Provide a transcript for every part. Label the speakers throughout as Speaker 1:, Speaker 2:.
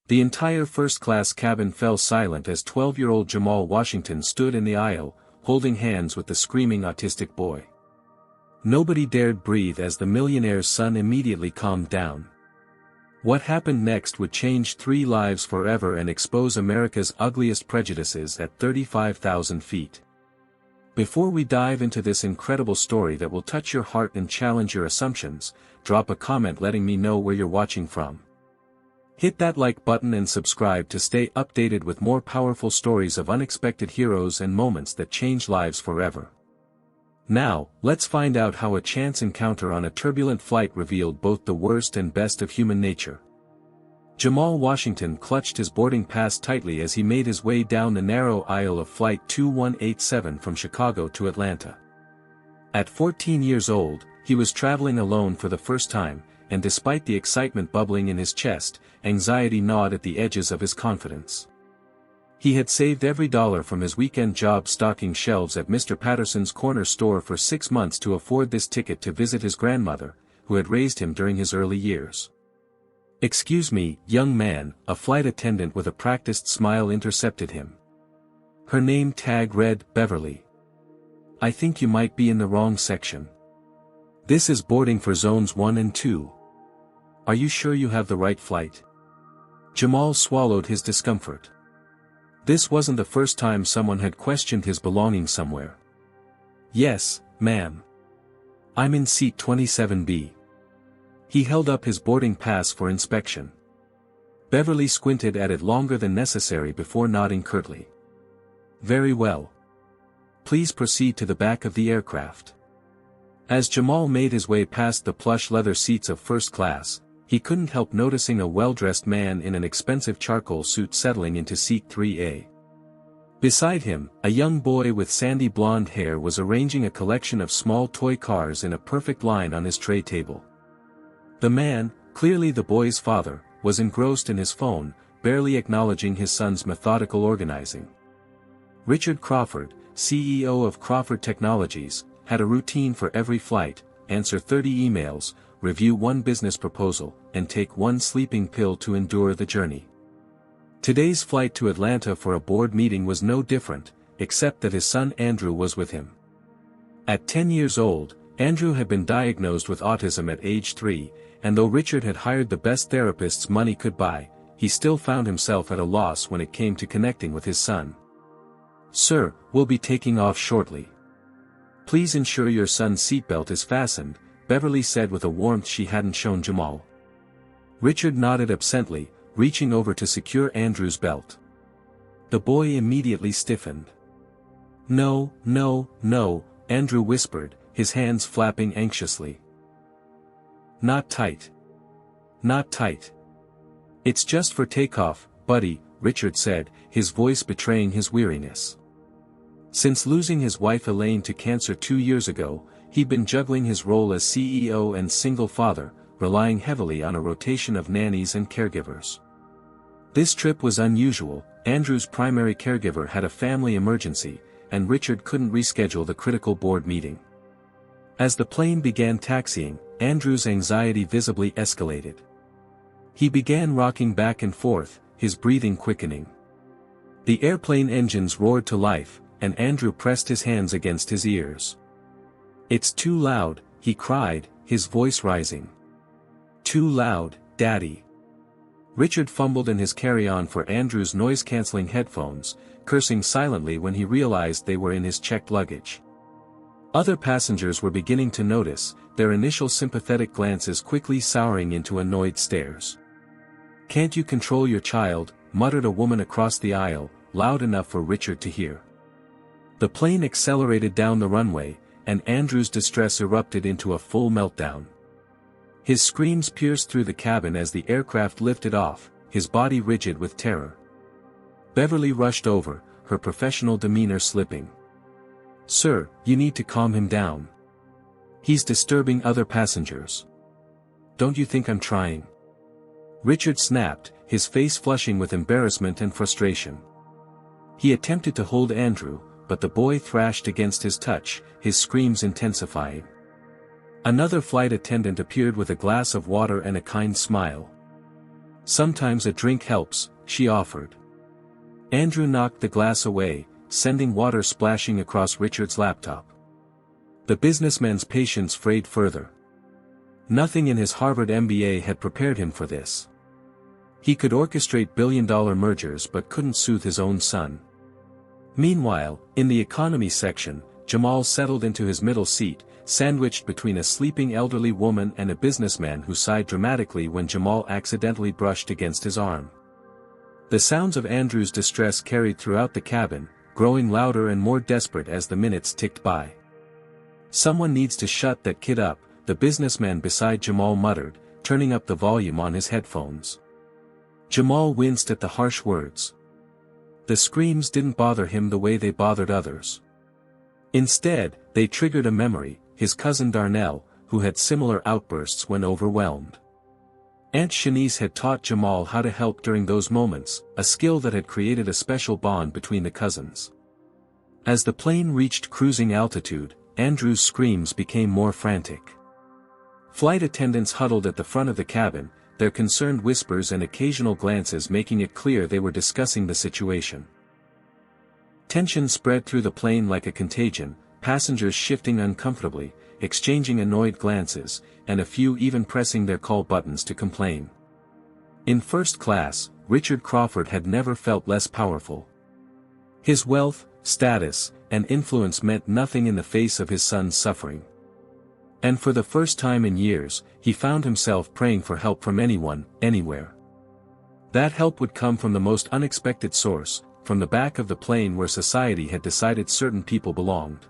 Speaker 1: The entire first-class cabin fell silent as 12-year-old Jamal Washington stood in the aisle, holding hands with the screaming autistic boy. Nobody dared breathe as the millionaire's son immediately calmed down. What happened next would change 3 lives forever and expose America's ugliest prejudices at 35,000 feet. Before we dive into this incredible story that will touch your heart and challenge your assumptions, drop a comment letting me know where you're watching from. Hit that like button and subscribe to stay updated with more powerful stories of unexpected heroes and moments that change lives forever. Now, let's find out how a chance encounter on a turbulent flight revealed both the worst and best of human nature. Jamal Washington clutched his boarding pass tightly as he made his way down the narrow aisle of Flight 2187 from Chicago to Atlanta. At 14 years old, he was traveling alone for the first time, and despite the excitement bubbling in his chest, anxiety gnawed at the edges of his confidence. He had saved every dollar from his weekend job stocking shelves at Mr. Patterson's corner store for 6 months to afford this ticket to visit his grandmother, who had raised him during his early years. "Excuse me, young man," a flight attendant with a practiced smile intercepted him. Her name tag read, Beverly. "I think you might be in the wrong section. This is boarding for zones 1 and 2. Are you sure you have the right flight?" Jamal swallowed his discomfort. This wasn't the first time someone had questioned his belongings somewhere. "Yes, ma'am. I'm in seat 27B. He held up his boarding pass for inspection. Beverly squinted at it longer than necessary before nodding curtly. "Very well. Please proceed to the back of the aircraft." As Jamal made his way past the plush leather seats of first class, he couldn't help noticing a well-dressed man in an expensive charcoal suit settling into seat 3A. Beside him, a young boy with sandy blonde hair was arranging a collection of small toy cars in a perfect line on his tray table. The man, clearly the boy's father, was engrossed in his phone, barely acknowledging his son's methodical organizing. Richard Crawford, CEO of Crawford Technologies, had a routine for every flight: answer 30 emails, review 1 business proposal, and take 1 sleeping pill to endure the journey. Today's flight to Atlanta for a board meeting was no different, except that his son Andrew was with him. At 10 years old, Andrew had been diagnosed with autism at age 3, and though Richard had hired the best therapists money could buy, he still found himself at a loss when it came to connecting with his son. "Sir, we'll be taking off shortly. Please ensure your son's seatbelt is fastened," Beverly said with a warmth she hadn't shown Jamal. Richard nodded absently, reaching over to secure Andrew's belt. The boy immediately stiffened. "No, no, no," Andrew whispered, his hands flapping anxiously. "Not tight. Not tight. It's just for takeoff, buddy," Richard said, his voice betraying his weariness. Since losing his wife Elaine to cancer 2 years ago, he'd been juggling his role as CEO and single father, relying heavily on a rotation of nannies and caregivers. This trip was unusual. Andrew's primary caregiver had a family emergency, and Richard couldn't reschedule the critical board meeting. As the plane began taxiing, Andrew's anxiety visibly escalated. He began rocking back and forth, his breathing quickening. The airplane engines roared to life, and Andrew pressed his hands against his ears. "It's too loud," he cried, his voice rising. "Too loud, Daddy." Richard fumbled in his carry-on for Andrew's noise-canceling headphones, cursing silently when he realized they were in his checked luggage. Other passengers were beginning to notice, their initial sympathetic glances quickly souring into annoyed stares. "Can't you control your child?" muttered a woman across the aisle, loud enough for Richard to hear. The plane accelerated down the runway, and Andrew's distress erupted into a full meltdown. His screams pierced through the cabin as the aircraft lifted off, his body rigid with terror. Beverly rushed over, her professional demeanor slipping. "Sir, you need to calm him down. He's disturbing other passengers." "Don't you think I'm trying?" Richard snapped, his face flushing with embarrassment and frustration. He attempted to hold Andrew, but the boy thrashed against his touch, his screams intensifying. Another flight attendant appeared with a glass of water and a kind smile. Sometimes a drink helps, she offered. Andrew knocked the glass away, sending water splashing across Richard's laptop. The businessman's patience frayed further. Nothing in his Harvard MBA had prepared him for this. He could orchestrate billion-dollar mergers but couldn't soothe his own son. Meanwhile, in the economy section, Jamal settled into his middle seat, sandwiched between a sleeping elderly woman and a businessman who sighed dramatically when Jamal accidentally brushed against his arm. The sounds of Andrew's distress carried throughout the cabin, growing louder and more desperate as the minutes ticked by. "Someone needs to shut that kid up," the businessman beside Jamal muttered, turning up the volume on his headphones. Jamal winced at the harsh words. The screams didn't bother him the way they bothered others. Instead, they triggered a memory, his cousin Darnell, who had similar outbursts when overwhelmed. Aunt Shanice had taught Jamal how to help during those moments, a skill that had created a special bond between the cousins. As the plane reached cruising altitude, Andrew's screams became more frantic. Flight attendants huddled at the front of the cabin, their concerned whispers and occasional glances making it clear they were discussing the situation. Tension spread through the plane like a contagion, passengers shifting uncomfortably, exchanging annoyed glances, and a few even pressing their call buttons to complain. In first class, Richard Crawford had never felt less powerful. His wealth, status, and influence meant nothing in the face of his son's suffering. And for the first time in years, he found himself praying for help from anyone, anywhere. That help would come from the most unexpected source, from the back of the plane where society had decided certain people belonged.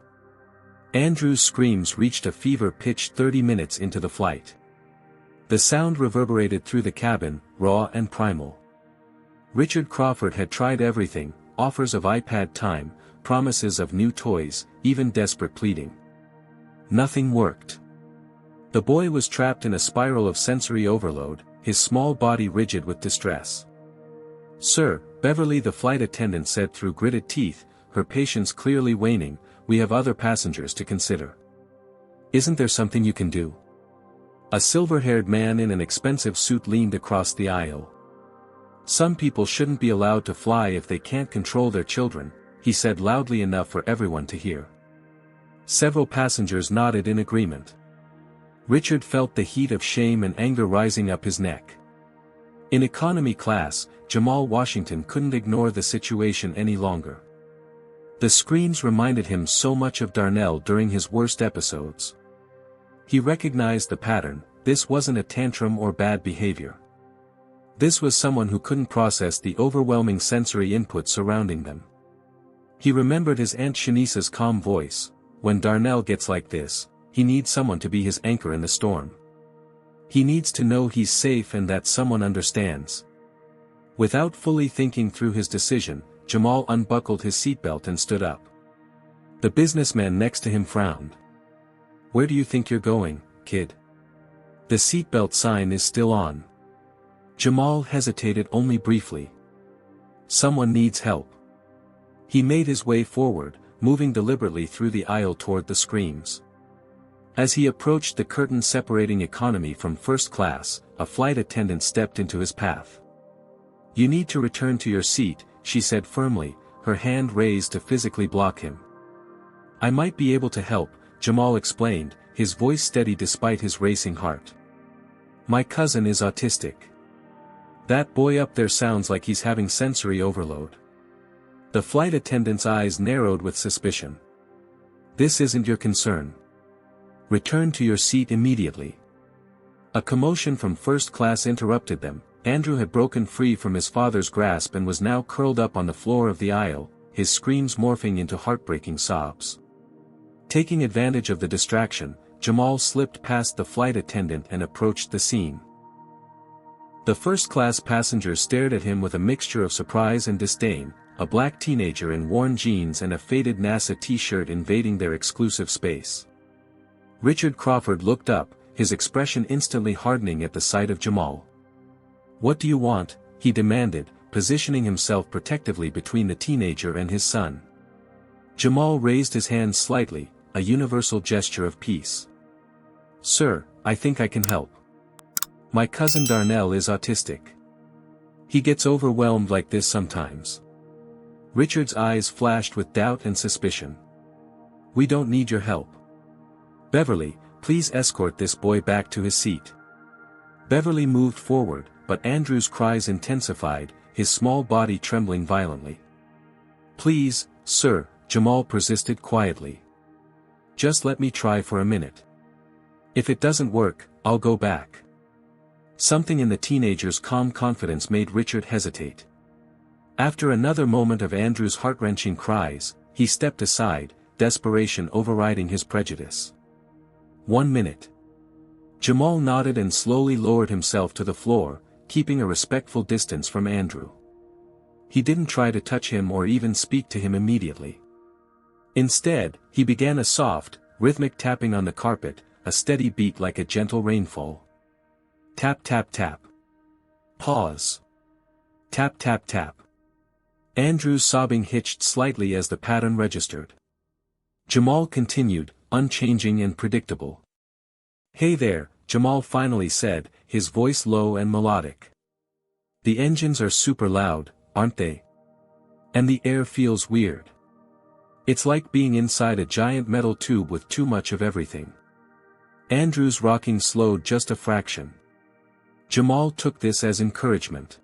Speaker 1: Andrew's screams reached a fever-pitch 30 minutes into the flight. The sound reverberated through the cabin, raw and primal. Richard Crawford had tried everything, offers of iPad time, promises of new toys, even desperate pleading. Nothing worked. The boy was trapped in a spiral of sensory overload, his small body rigid with distress. "Sir," Beverly the flight attendant said through gritted teeth, her patience clearly waning, "we have other passengers to consider. Isn't there something you can do?" A silver-haired man in an expensive suit leaned across the aisle. "Some people shouldn't be allowed to fly if they can't control their children," he said loudly enough for everyone to hear. Several passengers nodded in agreement. Richard felt the heat of shame and anger rising up his neck. In economy class, Jamal Washington couldn't ignore the situation any longer. The screams reminded him so much of Darnell during his worst episodes. He recognized the pattern. This wasn't a tantrum or bad behavior. This was someone who couldn't process the overwhelming sensory input surrounding them. He remembered his Aunt Shanice's calm voice, "When Darnell gets like this, he needs someone to be his anchor in the storm. He needs to know he's safe and that someone understands." Without fully thinking through his decision, Jamal unbuckled his seatbelt and stood up. The businessman next to him frowned. "Where do you think you're going, kid? The seatbelt sign is still on." Jamal hesitated only briefly. "Someone needs help." He made his way forward, moving deliberately through the aisle toward the screams. As he approached the curtain separating economy from first class, a flight attendant stepped into his path. "You need to return to your seat," she said firmly, her hand raised to physically block him. "I might be able to help," Jamal explained, his voice steady despite his racing heart. "My cousin is autistic. That boy up there sounds like he's having sensory overload." The flight attendant's eyes narrowed with suspicion. "This isn't your concern. Return to your seat immediately." A commotion from first class interrupted them. Andrew had broken free from his father's grasp and was now curled up on the floor of the aisle, his screams morphing into heartbreaking sobs. Taking advantage of the distraction, Jamal slipped past the flight attendant and approached the scene. The first-class passengers stared at him with a mixture of surprise and disdain, a black teenager in worn jeans and a faded NASA t-shirt invading their exclusive space. Richard Crawford looked up, his expression instantly hardening at the sight of Jamal. "What do you want?" he demanded, positioning himself protectively between the teenager and his son. Jamal raised his hand slightly, a universal gesture of peace. "Sir, I think I can help. My cousin Darnell is autistic. He gets overwhelmed like this sometimes. Richard's eyes flashed with doubt and suspicion. We don't need your help. Beverly, please escort this boy back to his seat. Beverly moved forward, but Andrew's cries intensified, his small body trembling violently. Please, sir, Jamal persisted quietly. Just let me try for a minute. If it doesn't work, I'll go back. Something in the teenager's calm confidence made Richard hesitate. After another moment of Andrew's heart-wrenching cries, he stepped aside, desperation overriding his prejudice. 1 minute. Jamal nodded and slowly lowered himself to the floor, keeping a respectful distance from Andrew. He didn't try to touch him or even speak to him immediately. Instead, he began a soft, rhythmic tapping on the carpet, a steady beat like a gentle rainfall. Tap tap tap. Pause. Tap tap tap. Andrew's sobbing hitched slightly as the pattern registered. Jamal continued, unchanging and predictable. Hey there, Jamal finally said, his voice low and melodic. The engines are super loud, aren't they? And the air feels weird. It's like being inside a giant metal tube with too much of everything. Andrew's rocking slowed just a fraction. Jamal took this as encouragement.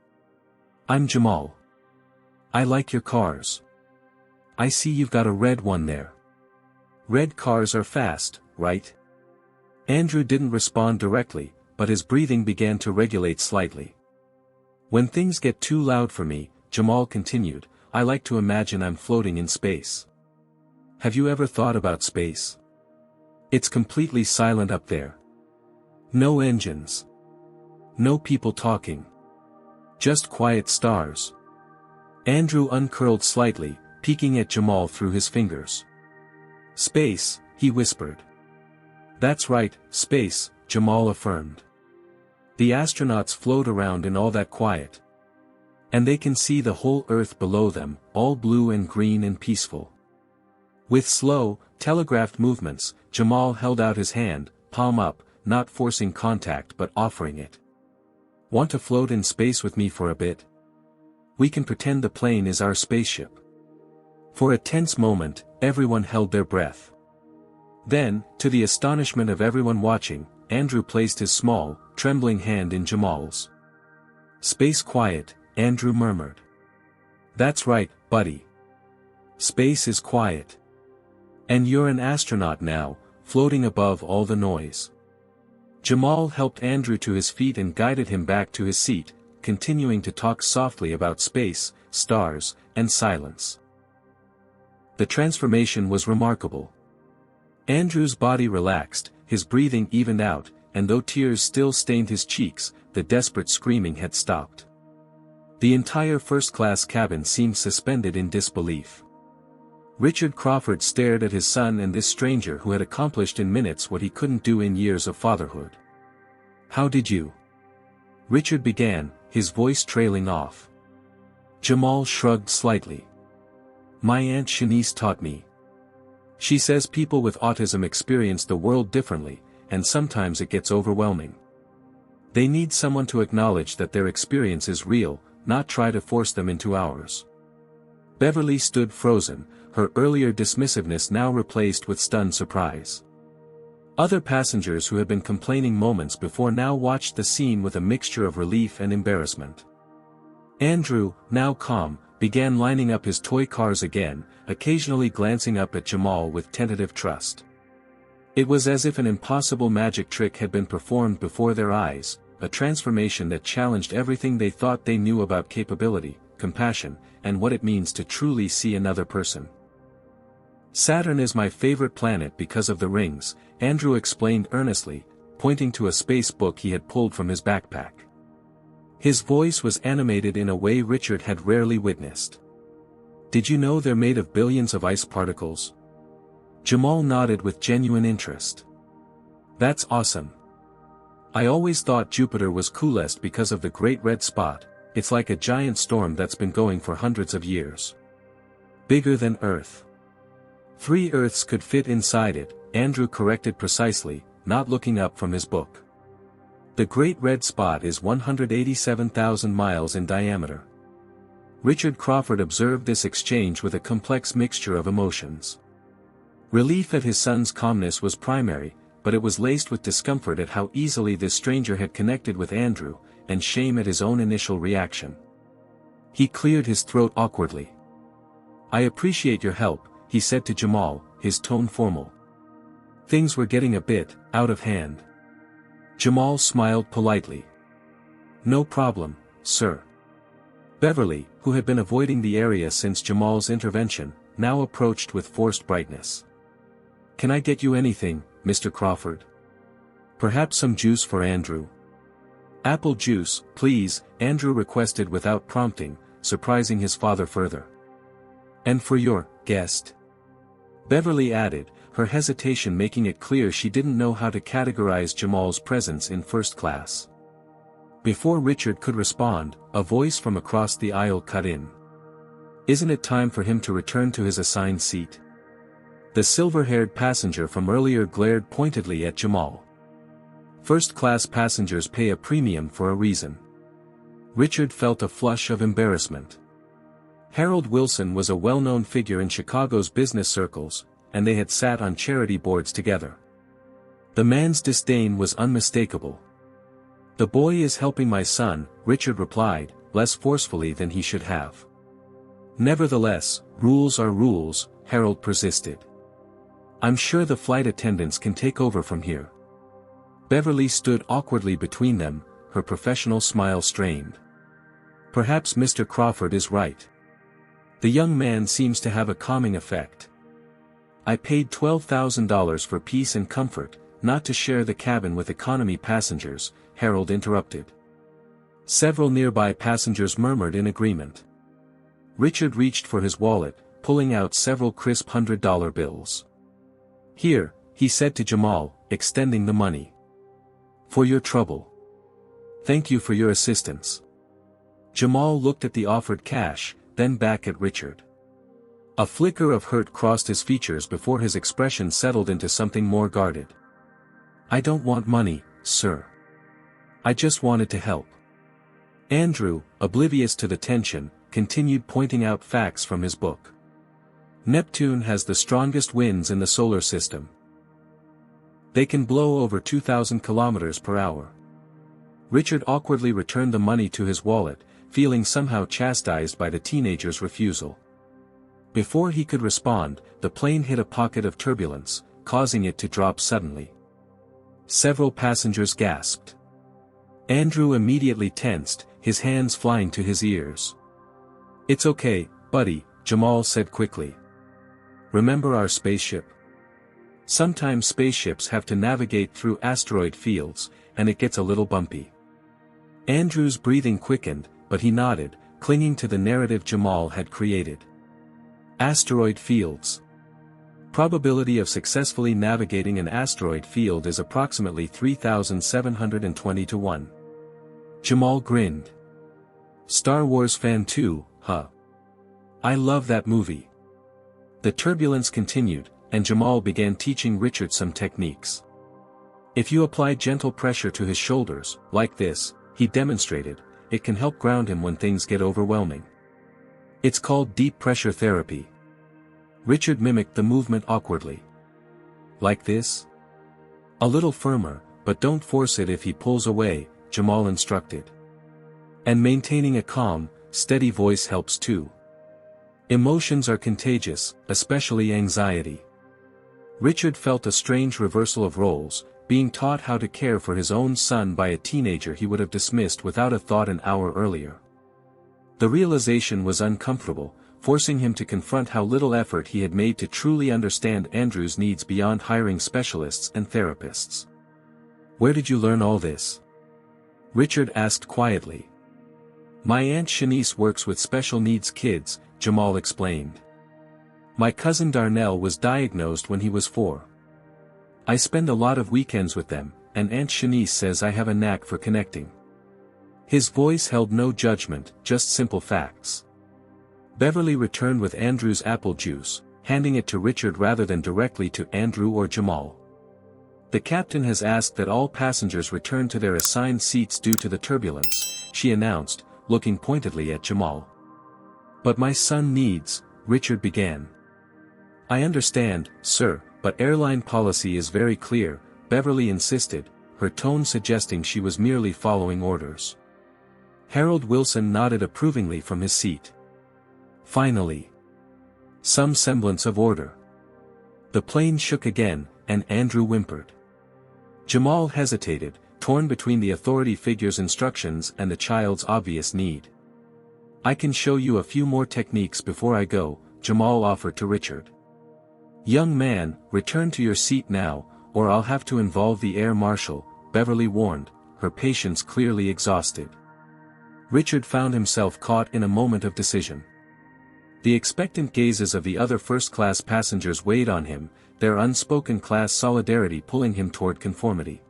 Speaker 1: I'm Jamal. I like your cars. I see you've got a red one there. Red cars are fast, right? Andrew didn't respond directly, but his breathing began to regulate slightly. When things get too loud for me, Jamal continued, I like to imagine I'm floating in space. Have you ever thought about space? It's completely silent up there. No engines. No people talking. Just quiet stars. Andrew uncurled slightly, peeking at Jamal through his fingers. Space, he whispered. That's right, space, Jamal affirmed. The astronauts float around in all that quiet. And they can see the whole Earth below them, all blue and green and peaceful. With slow, telegraphed movements, Jamal held out his hand, palm up, not forcing contact but offering it. Want to float in space with me for a bit? We can pretend the plane is our spaceship. For a tense moment, everyone held their breath. Then, to the astonishment of everyone watching, Andrew placed his small, trembling hand in Jamal's. Space quiet, Andrew murmured. That's right, buddy. Space is quiet. And you're an astronaut now, floating above all the noise. Jamal helped Andrew to his feet and guided him back to his seat, continuing to talk softly about space, stars, and silence. The transformation was remarkable. Andrew's body relaxed, his breathing evened out, and though tears still stained his cheeks, the desperate screaming had stopped. The entire first-class cabin seemed suspended in disbelief. Richard Crawford stared at his son and this stranger who had accomplished in minutes what he couldn't do in years of fatherhood. How did you? Richard began, his voice trailing off. Jamal shrugged slightly. My Aunt Shanice taught me. She says people with autism experience the world differently, and sometimes it gets overwhelming. They need someone to acknowledge that their experience is real, not try to force them into ours. Beverly stood frozen, her earlier dismissiveness now replaced with stunned surprise. Other passengers who had been complaining moments before now watched the scene with a mixture of relief and embarrassment. Andrew, now calm, began lining up his toy cars again, occasionally glancing up at Jamal with tentative trust. It was as if an impossible magic trick had been performed before their eyes, a transformation that challenged everything they thought they knew about capability, compassion, and what it means to truly see another person. Saturn is my favorite planet because of the rings, Andrew explained earnestly, pointing to a space book he had pulled from his backpack. His voice was animated in a way Richard had rarely witnessed. Did you know they're made of billions of ice particles? Jamal nodded with genuine interest. That's awesome. I always thought Jupiter was coolest because of the Great Red Spot. It's like a giant storm that's been going for hundreds of years. Bigger than Earth. 3 Earths could fit inside it, Andrew corrected precisely, not looking up from his book. The Great Red Spot is 187,000 miles in diameter. Richard Crawford observed this exchange with a complex mixture of emotions. Relief at his son's calmness was primary, but it was laced with discomfort at how easily this stranger had connected with Andrew, and shame at his own initial reaction. He cleared his throat awkwardly. "I appreciate your help," he said to Jamal, his tone formal. Things were getting a bit out of hand. Jamal smiled politely. "No problem, sir." Beverly, who had been avoiding the area since Jamal's intervention, now approached with forced brightness. "Can I get you anything, Mr. Crawford? Perhaps some juice for Andrew?" "Apple juice, please," Andrew requested without prompting, surprising his father further. "And for your guest?" Beverly added, her hesitation making it clear she didn't know how to categorize Jamal's presence in first class. Before Richard could respond, a voice from across the aisle cut in. "Isn't it time for him to return to his assigned seat?" The silver-haired passenger from earlier glared pointedly at Jamal. First-class passengers pay a premium for a reason. Richard felt a flush of embarrassment. Harold Wilson was a well-known figure in Chicago's business circles, and they had sat on charity boards together. The man's disdain was unmistakable. "The boy is helping my son," Richard replied, less forcefully than he should have. "Nevertheless, rules are rules," Harold persisted. "I'm sure the flight attendants can take over from here." Beverly stood awkwardly between them, her professional smile strained. "Perhaps Mr. Crawford is right. The young man seems to have a calming effect." "I paid $12,000 for peace and comfort, not to share the cabin with economy passengers," Harold interrupted. Several nearby passengers murmured in agreement. Richard reached for his wallet, pulling out several crisp $100 bills. "Here," he said to Jamal, extending the money. "For your trouble. Thank you for your assistance." Jamal looked at the offered cash, then back at Richard. A flicker of hurt crossed his features before his expression settled into something more guarded. "I don't want money, sir. I just wanted to help." Andrew, oblivious to the tension, continued pointing out facts from his book. "Neptune has the strongest winds in the solar system. They can blow over 2,000 kilometers per hour." Richard awkwardly returned the money to his wallet, feeling somehow chastised by the teenager's refusal. Before he could respond, the plane hit a pocket of turbulence, causing it to drop suddenly. Several passengers gasped. Andrew immediately tensed, his hands flying to his ears. "It's okay, buddy," Jamal said quickly. "Remember our spaceship? Sometimes spaceships have to navigate through asteroid fields, and it gets a little bumpy." Andrew's breathing quickened, but he nodded, clinging to the narrative Jamal had created. Asteroid fields. Probability of successfully navigating an asteroid field is approximately 3,720 to 1. Jamal grinned. "Star Wars fan too, huh? I love that movie." The turbulence continued, and Jamal began teaching Richard some techniques. If you apply gentle pressure to his shoulders, like this, he demonstrated, it can help ground him when things get overwhelming. "It's called deep pressure therapy." Richard mimicked the movement awkwardly. "Like this? A little firmer, but don't force it if he pulls away," Jamal instructed. "And maintaining a calm, steady voice helps too. Emotions are contagious, especially anxiety." Richard felt a strange reversal of roles, being taught how to care for his own son by a teenager he would have dismissed without a thought an hour earlier. The realization was uncomfortable, forcing him to confront how little effort he had made to truly understand Andrew's needs beyond hiring specialists and therapists. "Where did you learn all this?" Richard asked quietly. "My Aunt Shanice works with special needs kids," Jamal explained. "My cousin Darnell was diagnosed when he was 4. I spend a lot of weekends with them, and Aunt Shanice says I have a knack for connecting." His voice held no judgment, just simple facts. Beverly returned with Andrew's apple juice, handing it to Richard rather than directly to Andrew or Jamal. The captain has asked that all passengers return to their assigned seats due to the turbulence, she announced, looking pointedly at Jamal. But my son needs, Richard began. I understand, sir, but airline policy is very clear, Beverly insisted, her tone suggesting she was merely following orders. Harold Wilson nodded approvingly from his seat. Finally. Some semblance of order. The plane shook again, and Andrew whimpered. Jamal hesitated, torn between the authority figure's instructions and the child's obvious need. I can show you a few more techniques before I go, Jamal offered to Richard. Young man, return to your seat now, or I'll have to involve the air marshal, Beverly warned, her patience clearly exhausted. Richard found himself caught in a moment of decision. The expectant gazes of the other first-class passengers weighed on him, their unspoken class solidarity pulling him toward conformity.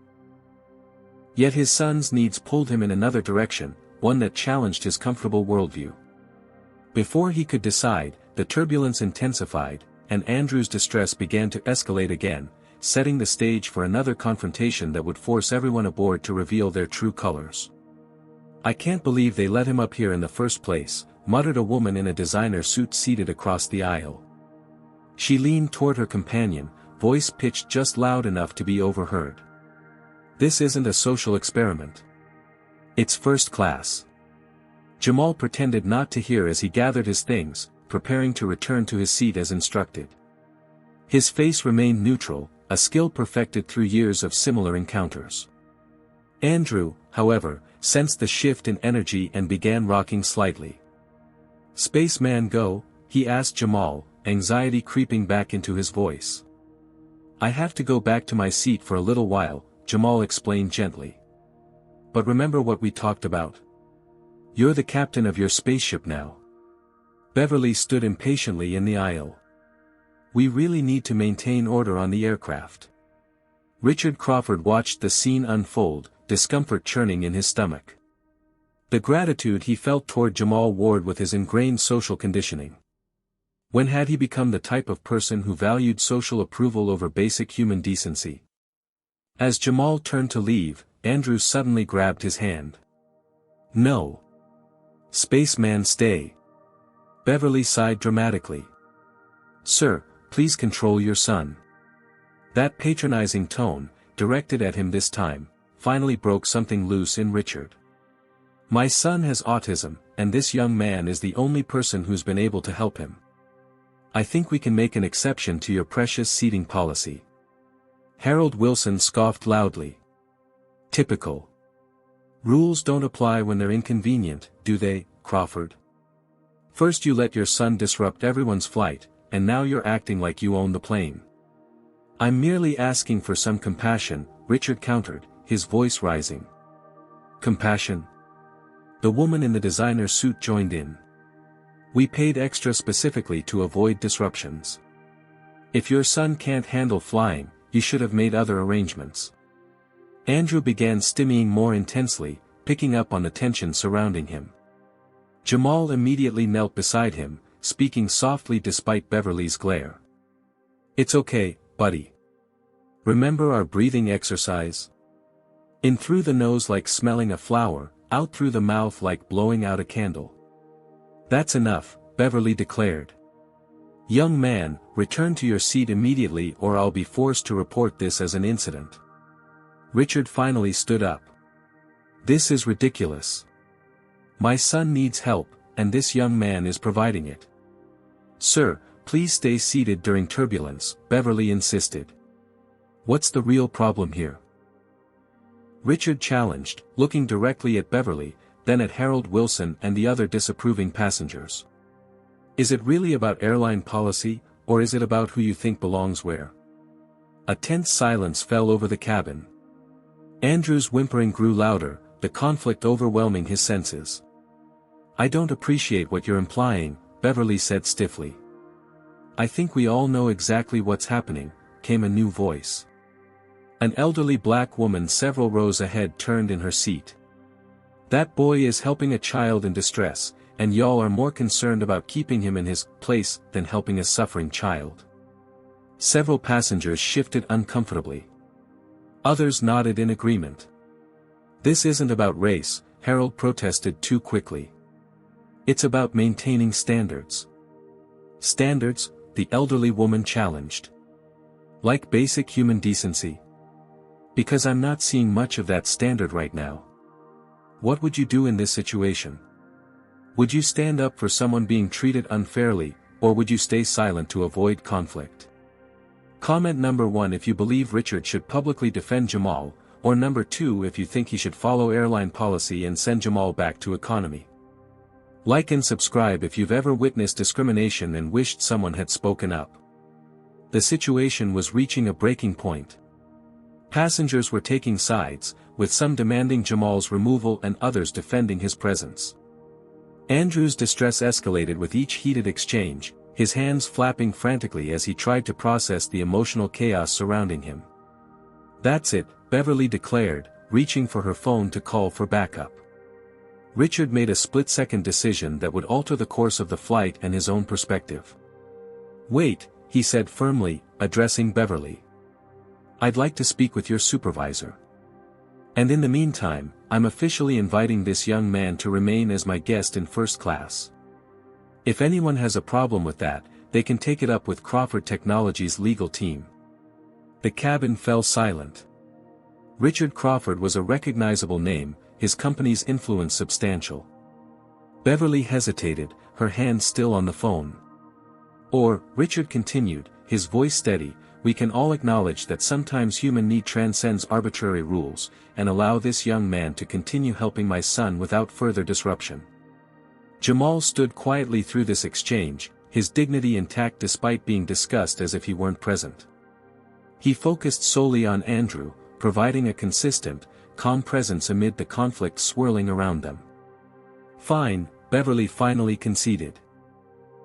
Speaker 1: Yet his son's needs pulled him in another direction, one that challenged his comfortable worldview. Before he could decide, the turbulence intensified, and Andrew's distress began to escalate again, setting the stage for another confrontation that would force everyone aboard to reveal their true colors. I can't believe they let him up here in the first place, muttered a woman in a designer suit seated across the aisle. She leaned toward her companion, voice pitched just loud enough to be overheard. This isn't a social experiment. It's first class. Jamal pretended not to hear as he gathered his things, preparing to return to his seat as instructed. His face remained neutral, a skill perfected through years of similar encounters. Andrew, however, sensed the shift in energy and began rocking slightly. Spaceman go? He asked Jamal, anxiety creeping back into his voice. I have to go back to my seat for a little while, Jamal explained gently. But remember what we talked about. You're the captain of your spaceship now. Beverly stood impatiently in the aisle. We really need to maintain order on the aircraft. Richard Crawford watched the scene unfold, discomfort churning in his stomach. The gratitude he felt toward Jamal warred with his ingrained social conditioning. When had he become the type of person who valued social approval over basic human decency? As Jamal turned to leave, Andrew suddenly grabbed his hand. No. Spaceman stay. Beverly sighed dramatically. Sir, please control your son. That patronizing tone, directed at him this time, finally broke something loose in Richard. My son has autism, and this young man is the only person who's been able to help him. I think we can make an exception to your precious seating policy. Harold Wilson scoffed loudly. Typical. Rules don't apply when they're inconvenient, do they, Crawford? First you let your son disrupt everyone's flight, and now you're acting like you own the plane. I'm merely asking for some compassion, Richard countered, his voice rising. Compassion? The woman in the designer suit joined in. We paid extra specifically to avoid disruptions. If your son can't handle flying, you should have made other arrangements. Andrew began stimming more intensely, picking up on the tension surrounding him. Jamal immediately knelt beside him, speaking softly despite Beverly's glare. It's okay, buddy. Remember our breathing exercise? In through the nose like smelling a flower, out through the mouth like blowing out a candle. That's enough, Beverly declared. Young man, return to your seat immediately or I'll be forced to report this as an incident. Richard finally stood up. This is ridiculous. My son needs help, and this young man is providing it. Sir, please stay seated during turbulence, Beverly insisted. What's the real problem here? Richard challenged, looking directly at Beverly, then at Harold Wilson and the other disapproving passengers. Is it really about airline policy, or is it about who you think belongs where? A tense silence fell over the cabin. Andrew's whimpering grew louder, the conflict overwhelming his senses. I don't appreciate what you're implying, Beverly said stiffly. I think we all know exactly what's happening, came a new voice. An elderly black woman several rows ahead turned in her seat. That boy is helping a child in distress, and y'all are more concerned about keeping him in his place than helping a suffering child. Several passengers shifted uncomfortably. Others nodded in agreement. This isn't about race, Harold protested too quickly. It's about maintaining standards. Standards, the elderly woman challenged. Like basic human decency. Because I'm not seeing much of that standard right now. What would you do in this situation? Would you stand up for someone being treated unfairly, or would you stay silent to avoid conflict? Comment number 1 if you believe Richard should publicly defend Jamal, or number 2 if you think he should follow airline policy and send Jamal back to economy. Like and subscribe if you've ever witnessed discrimination and wished someone had spoken up. The situation was reaching a breaking point. Passengers were taking sides, with some demanding Jamal's removal and others defending his presence. Andrew's distress escalated with each heated exchange, his hands flapping frantically as he tried to process the emotional chaos surrounding him. "That's it," Beverly declared, reaching for her phone to call for backup. Richard made a split-second decision that would alter the course of the flight and his own perspective. "Wait," he said firmly, addressing Beverly. "I'd like to speak with your supervisor. And in the meantime, I'm officially inviting this young man to remain as my guest in first class. If anyone has a problem with that, they can take it up with Crawford Technologies' legal team." The cabin fell silent. Richard Crawford was a recognizable name, his company's influence substantial. Beverly hesitated, her hand still on the phone. "Or," Richard continued, his voice steady, "we can all acknowledge that sometimes human need transcends arbitrary rules, and allow this young man to continue helping my son without further disruption." Jamal stood quietly through this exchange, his dignity intact despite being discussed as if he weren't present. He focused solely on Andrew, providing a consistent, calm presence amid the conflict swirling around them. "Fine," Beverly finally conceded.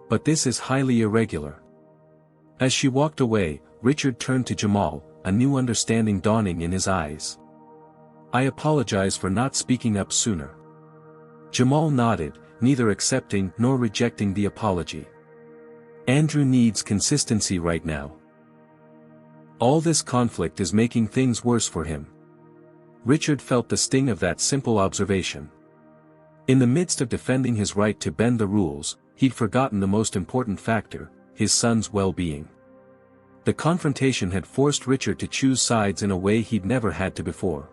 Speaker 1: "But this is highly irregular." As she walked away, Richard turned to Jamal, a new understanding dawning in his eyes. "I apologize for not speaking up sooner." Jamal nodded, neither accepting nor rejecting the apology. "Andrew needs consistency right now. All this conflict is making things worse for him." Richard felt the sting of that simple observation. In the midst of defending his right to bend the rules, he'd forgotten the most important factor, his son's well-being. The confrontation had forced Richard to choose sides in a way he'd never had to before.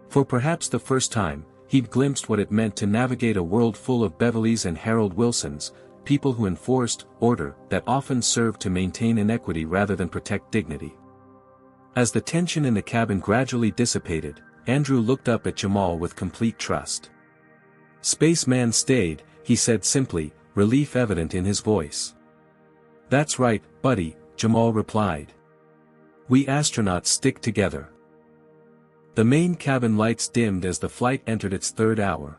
Speaker 1: For perhaps the first time, he'd glimpsed what it meant to navigate a world full of Beverlys and Harold Wilsons, people who enforced order that often served to maintain inequity rather than protect dignity. As the tension in the cabin gradually dissipated, Andrew looked up at Jamal with complete trust. "Spaceman stayed," he said simply, relief evident in his voice. "That's right, buddy," Jamal replied. "We astronauts stick together." The main cabin lights dimmed as the flight entered its third hour.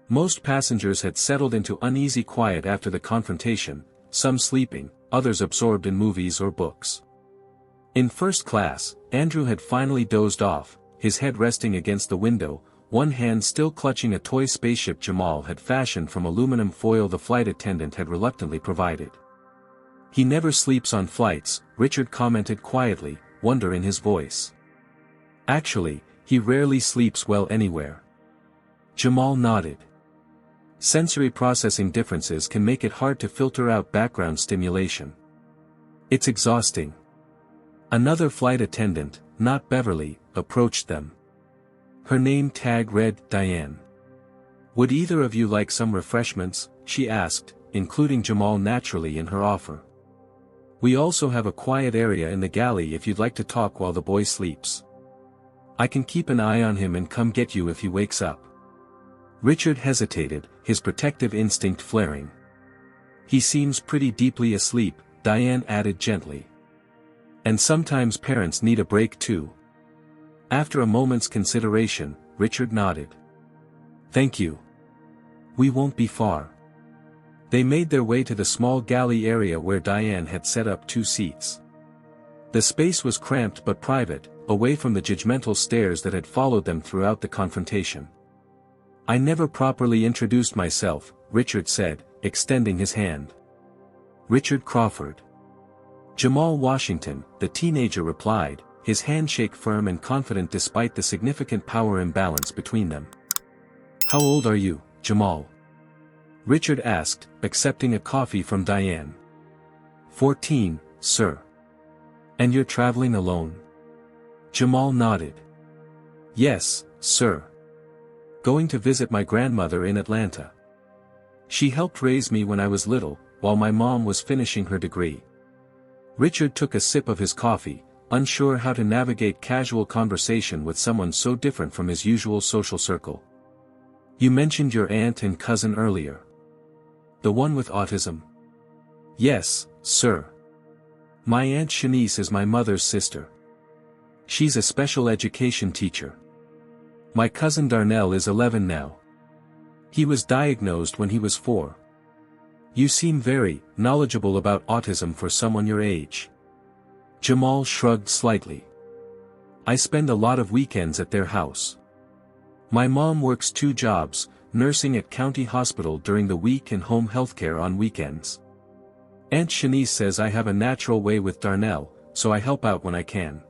Speaker 1: Most passengers had settled into uneasy quiet after the confrontation, some sleeping, others absorbed in movies or books. In first class, Andrew had finally dozed off, his head resting against the window, one hand still clutching a toy spaceship Jamal had fashioned from aluminum foil the flight attendant had reluctantly provided. "He never sleeps on flights," Richard commented quietly, wonder in his voice. "Actually, he rarely sleeps well anywhere." Jamal nodded. Sensory processing differences can make it hard to filter out background stimulation. "It's exhausting." Another flight attendant, not Beverly, approached them. Her name tag read Diane. "Would either of you like some refreshments?" she asked, including Jamal naturally in her offer. "We also have a quiet area in the galley if you'd like to talk while the boy sleeps. I can keep an eye on him and come get you if he wakes up." Richard hesitated, his protective instinct flaring. "He seems pretty deeply asleep," Diane added gently. "And sometimes parents need a break too." After a moment's consideration, Richard nodded. "Thank you. We won't be far." They made their way to the small galley area where Diane had set up 2 seats. The space was cramped but private, away from the judgmental stares that had followed them throughout the confrontation. "I never properly introduced myself," Richard said, extending his hand. "Richard Crawford." "Jamal Washington," the teenager replied, his handshake firm and confident despite the significant power imbalance between them. "How old are you, Jamal?" Richard asked, accepting a coffee from Diane. 14, sir." "And you're traveling alone?" Jamal nodded. "Yes, sir. Going to visit my grandmother in Atlanta. She helped raise me when I was little, while my mom was finishing her degree." Richard took a sip of his coffee, unsure how to navigate casual conversation with someone so different from his usual social circle. "You mentioned your aunt and cousin earlier. The one with autism?" "Yes, sir. My Aunt Shanice is my mother's sister. She's a special education teacher. My cousin Darnell is 11 now. He was diagnosed when he was 4. You seem very knowledgeable about autism for someone your age." Jamal shrugged slightly. "I spend a lot of weekends at their house. My mom works 2 jobs, nursing at county hospital during the week and home healthcare on weekends. Aunt Shanice says I have a natural way with Darnell, so I help out when I can."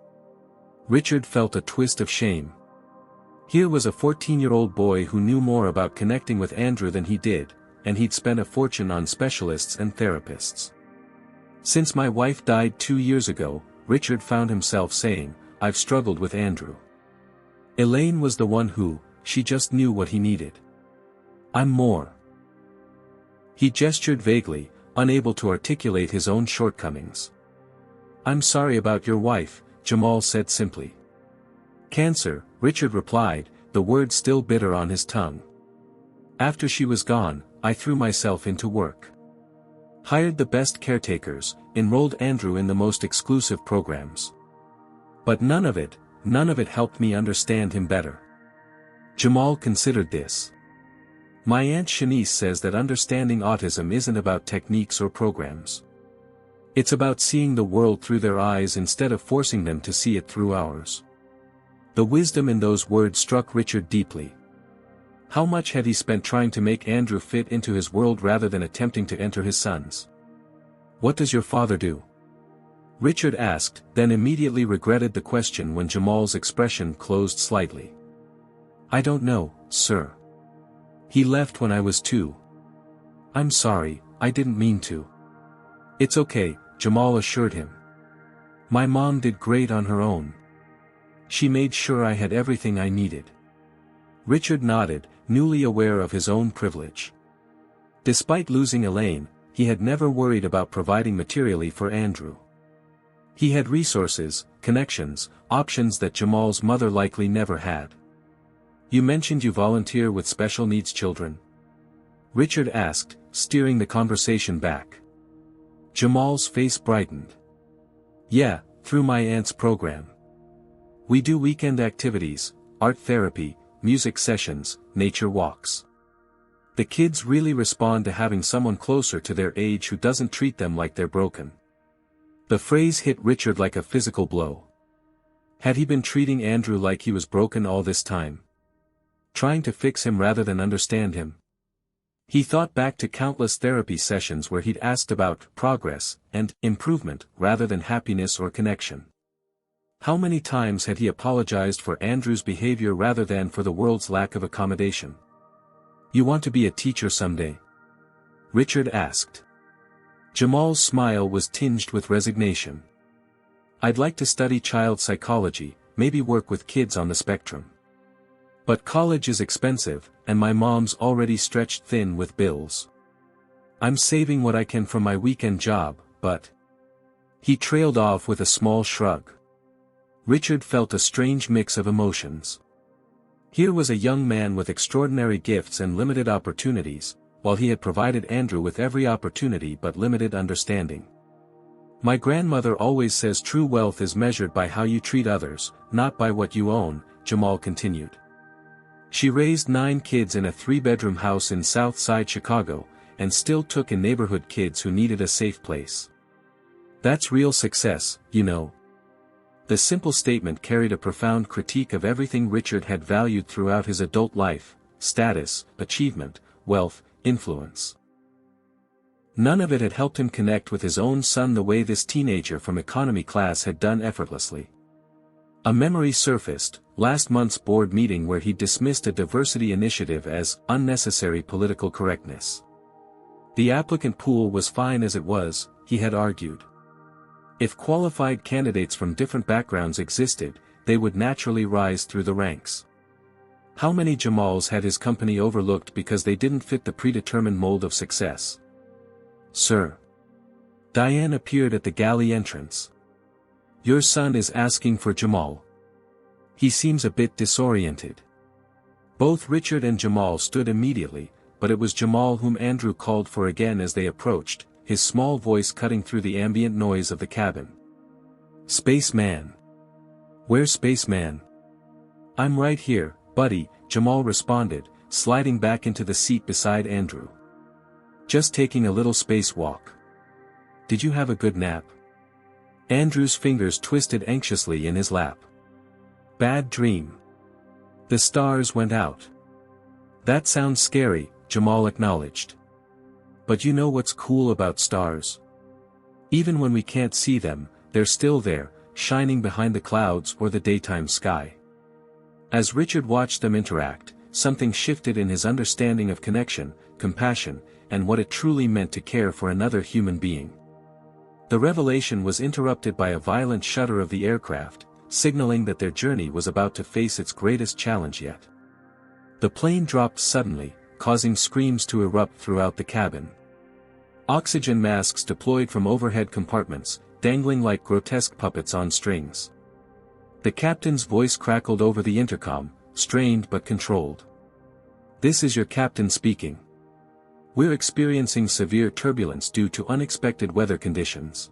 Speaker 1: Richard felt a twist of shame. Here was a 14-year-old boy who knew more about connecting with Andrew than he did, and he'd spent a fortune on specialists and therapists. "Since my wife died 2 years ago," Richard found himself saying, "I've struggled with Andrew. Elaine was the one who, she just knew what he needed. I'm more." He gestured vaguely, unable to articulate his own shortcomings. "I'm sorry about your wife," Jamal said simply. "Cancer," Richard replied, the word still bitter on his tongue. "After she was gone, I threw myself into work. Hired the best caretakers, enrolled Andrew in the most exclusive programs. But none of it helped me understand him better." Jamal considered this. "My Aunt Shanice says that understanding autism isn't about techniques or programs. It's about seeing the world through their eyes instead of forcing them to see it through ours." The wisdom in those words struck Richard deeply. How much had he spent trying to make Andrew fit into his world rather than attempting to enter his son's? "What does your father do?" Richard asked, then immediately regretted the question when Jamal's expression closed slightly. "I don't know, sir. He left when I was 2. "I'm sorry, I didn't mean to." "It's okay," Jamal assured him. "My mom did great on her own. She made sure I had everything I needed." Richard nodded, newly aware of his own privilege. Despite losing Elaine, he had never worried about providing materially for Andrew. He had resources, connections, options that Jamal's mother likely never had. "You mentioned you volunteer with special needs children?" Richard asked, steering the conversation back. Jamal's face brightened. "Yeah, through my aunt's program. We do weekend activities, art therapy, music sessions, nature walks. The kids really respond to having someone closer to their age who doesn't treat them like they're broken." The phrase hit Richard like a physical blow. Had he been treating Andrew like he was broken all this time? Trying to fix him rather than understand him? He thought back to countless therapy sessions where he'd asked about progress and improvement rather than happiness or connection. How many times had he apologized for Andrew's behavior rather than for the world's lack of accommodation? "You want to be a teacher someday?" Richard asked. Jamal's smile was tinged with resignation. "I'd like to study child psychology, maybe work with kids on the spectrum. But college is expensive, and my mom's already stretched thin with bills. I'm saving what I can from my weekend job, but..." He trailed off with a small shrug. Richard felt a strange mix of emotions. Here was a young man with extraordinary gifts and limited opportunities, while he had provided Andrew with every opportunity but limited understanding. "My grandmother always says true wealth is measured by how you treat others, not by what you own," Jamal continued. "She raised 9 kids in a 3-bedroom house in South Side Chicago, and still took in neighborhood kids who needed a safe place. That's real success, you know." The simple statement carried a profound critique of everything Richard had valued throughout his adult life: status, achievement, wealth, influence. None of it had helped him connect with his own son the way this teenager from economy class had done effortlessly. A memory surfaced, last month's board meeting where he dismissed a diversity initiative as unnecessary political correctness. The applicant pool was fine as it was, he had argued. If qualified candidates from different backgrounds existed, they would naturally rise through the ranks. How many Jamals had his company overlooked because they didn't fit the predetermined mold of success? Sir. Diane appeared at the galley entrance. Your son is asking for Jamal. He seems a bit disoriented. Both Richard and Jamal stood immediately, but it was Jamal whom Andrew called for again as they approached, his small voice cutting through the ambient noise of the cabin. Spaceman. Where's Spaceman? I'm right here, buddy, Jamal responded, sliding back into the seat beside Andrew. Just taking a little spacewalk. Did you have a good nap? Andrew's fingers twisted anxiously in his lap. Bad dream. The stars went out. That sounds scary, Jamal acknowledged. But you know what's cool about stars? Even when we can't see them, they're still there, shining behind the clouds or the daytime sky. As Richard watched them interact, something shifted in his understanding of connection, compassion, and what it truly meant to care for another human being. The revelation was interrupted by a violent shudder of the aircraft, signaling that their journey was about to face its greatest challenge yet. The plane dropped suddenly, causing screams to erupt throughout the cabin. Oxygen masks deployed from overhead compartments, dangling like grotesque puppets on strings. The captain's voice crackled over the intercom, strained but controlled. This is your captain speaking. We're experiencing severe turbulence due to unexpected weather conditions.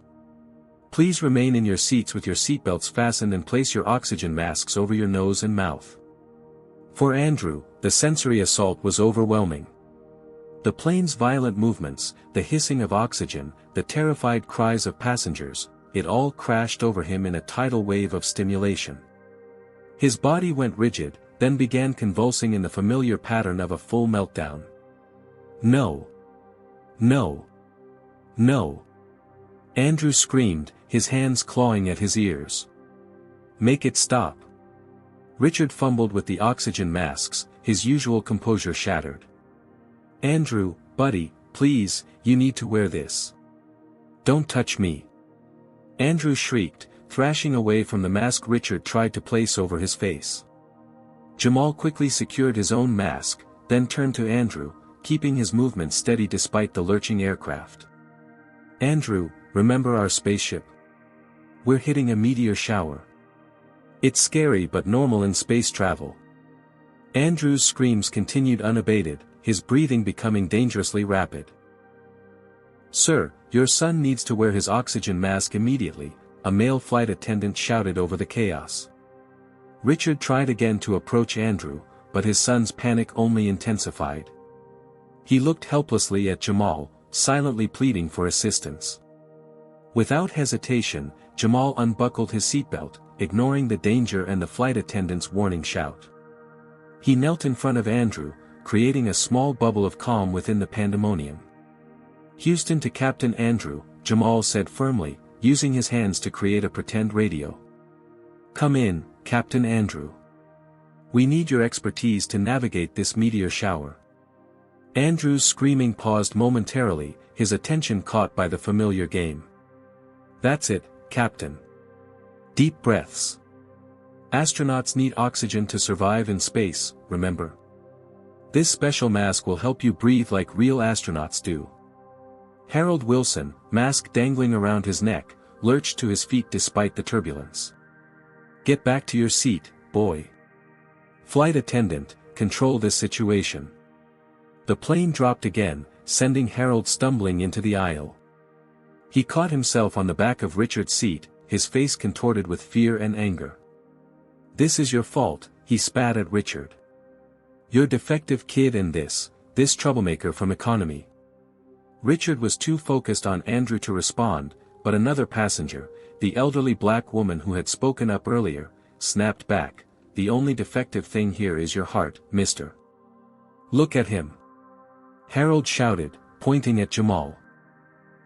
Speaker 1: Please remain in your seats with your seatbelts fastened and place your oxygen masks over your nose and mouth. For Andrew, the sensory assault was overwhelming. The plane's violent movements, the hissing of oxygen, the terrified cries of passengers, it all crashed over him in a tidal wave of stimulation. His body went rigid, then began convulsing in the familiar pattern of a full meltdown. No. No. No. Andrew screamed, his hands clawing at his ears. Make it stop. Richard fumbled with the oxygen masks, his usual composure shattered. Andrew, buddy, please, you need to wear this. Don't touch me. Andrew shrieked, thrashing away from the mask Richard tried to place over his face. Jamal quickly secured his own mask, then turned to Andrew, keeping his movement steady despite the lurching aircraft. Andrew, remember our spaceship? We're hitting a meteor shower. It's scary but normal in space travel. Andrew's screams continued unabated, his breathing becoming dangerously rapid. Sir, your son needs to wear his oxygen mask immediately, a male flight attendant shouted over the chaos. Richard tried again to approach Andrew, but his son's panic only intensified. He looked helplessly at Jamal, silently pleading for assistance. Without hesitation, Jamal unbuckled his seatbelt, ignoring the danger and the flight attendant's warning shout. He knelt in front of Andrew, creating a small bubble of calm within the pandemonium. Houston to Captain Andrew, Jamal said firmly, using his hands to create a pretend radio. Come in, Captain Andrew. We need your expertise to navigate this meteor shower. Andrew's screaming paused momentarily, his attention caught by the familiar game. That's it, Captain. Deep breaths. Astronauts need oxygen to survive in space, remember? This special mask will help you breathe like real astronauts do. Harold Wilson, mask dangling around his neck, lurched to his feet despite the turbulence. Get back to your seat, boy. Flight attendant, control this situation. The plane dropped again, sending Harold stumbling into the aisle. He caught himself on the back of Richard's seat, his face contorted with fear and anger. This is your fault, he spat at Richard. You're defective kid and this troublemaker from economy. Richard was too focused on Andrew to respond, but another passenger, the elderly black woman who had spoken up earlier, snapped back, the only defective thing here is your heart, mister. Look at him. Harold shouted, pointing at Jamal.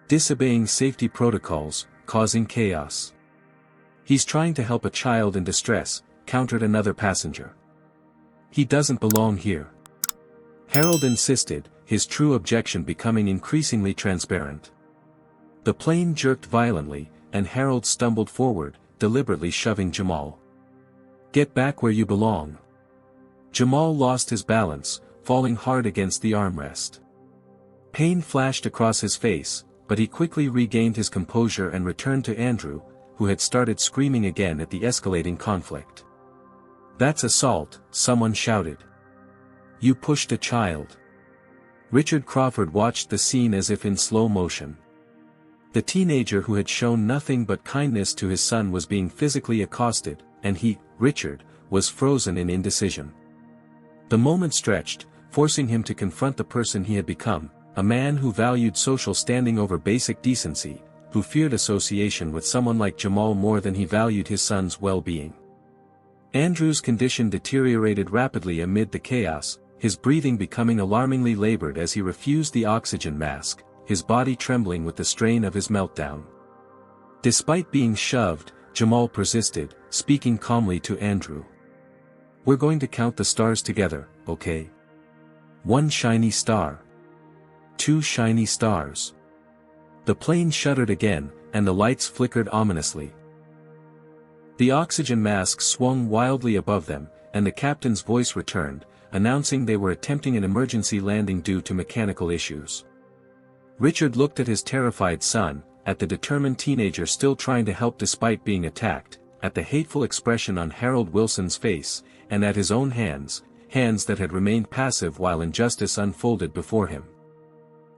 Speaker 1: Disobeying safety protocols, causing chaos. He's trying to help a child in distress, countered another passenger. He doesn't belong here. Harold insisted, his true objection becoming increasingly transparent. The plane jerked violently, and Harold stumbled forward, deliberately shoving Jamal. Get back where you belong. Jamal lost his balance, falling hard against the armrest. Pain flashed across his face, but he quickly regained his composure and returned to Andrew, who had started screaming again at the escalating conflict. That's assault, someone shouted. You pushed a child. Richard Crawford watched the scene as if in slow motion. The teenager who had shown nothing but kindness to his son was being physically accosted, and he, Richard, was frozen in indecision. The moment stretched, forcing him to confront the person he had become, a man who valued social standing over basic decency, who feared association with someone like Jamal more than he valued his son's well-being. Andrew's condition deteriorated rapidly amid the chaos, his breathing becoming alarmingly labored as he refused the oxygen mask, his body trembling with the strain of his meltdown. Despite being shoved, Jamal persisted, speaking calmly to Andrew. We're going to count the stars together, okay? 1 shiny star. 2 shiny stars. The plane shuddered again, and the lights flickered ominously. The oxygen mask swung wildly above them, and the captain's voice returned, announcing they were attempting an emergency landing due to mechanical issues. Richard looked at his terrified son, at the determined teenager still trying to help despite being attacked, at the hateful expression on Harold Wilson's face, and at his own hands that had remained passive while injustice unfolded before him.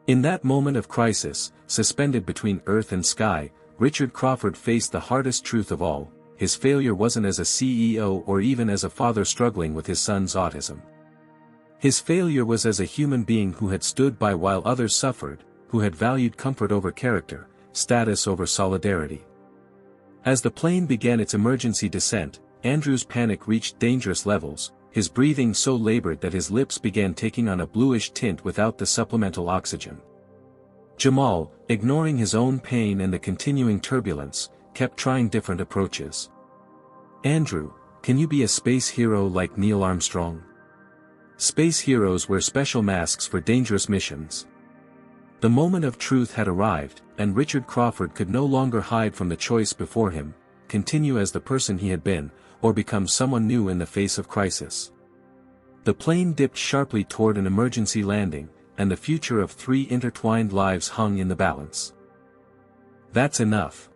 Speaker 1: In that moment of crisis, suspended between earth and sky, Richard Crawford faced the hardest truth of all: his failure wasn't as a CEO or even as a father struggling with his son's autism. His failure was as a human being who had stood by while others suffered, who had valued comfort over character, status over solidarity. As the plane began its emergency descent, Andrew's panic reached dangerous levels, his breathing so labored that his lips began taking on a bluish tint without the supplemental oxygen. Jamal, ignoring his own pain and the continuing turbulence, kept trying different approaches. Andrew, can you be a space hero like Neil Armstrong? Space heroes wear special masks for dangerous missions. The moment of truth had arrived, and Richard Crawford could no longer hide from the choice before him: continue as the person he had been, or become someone new in the face of crisis. The plane dipped sharply toward an emergency landing, and the future of 3 intertwined lives hung in the balance. That's enough.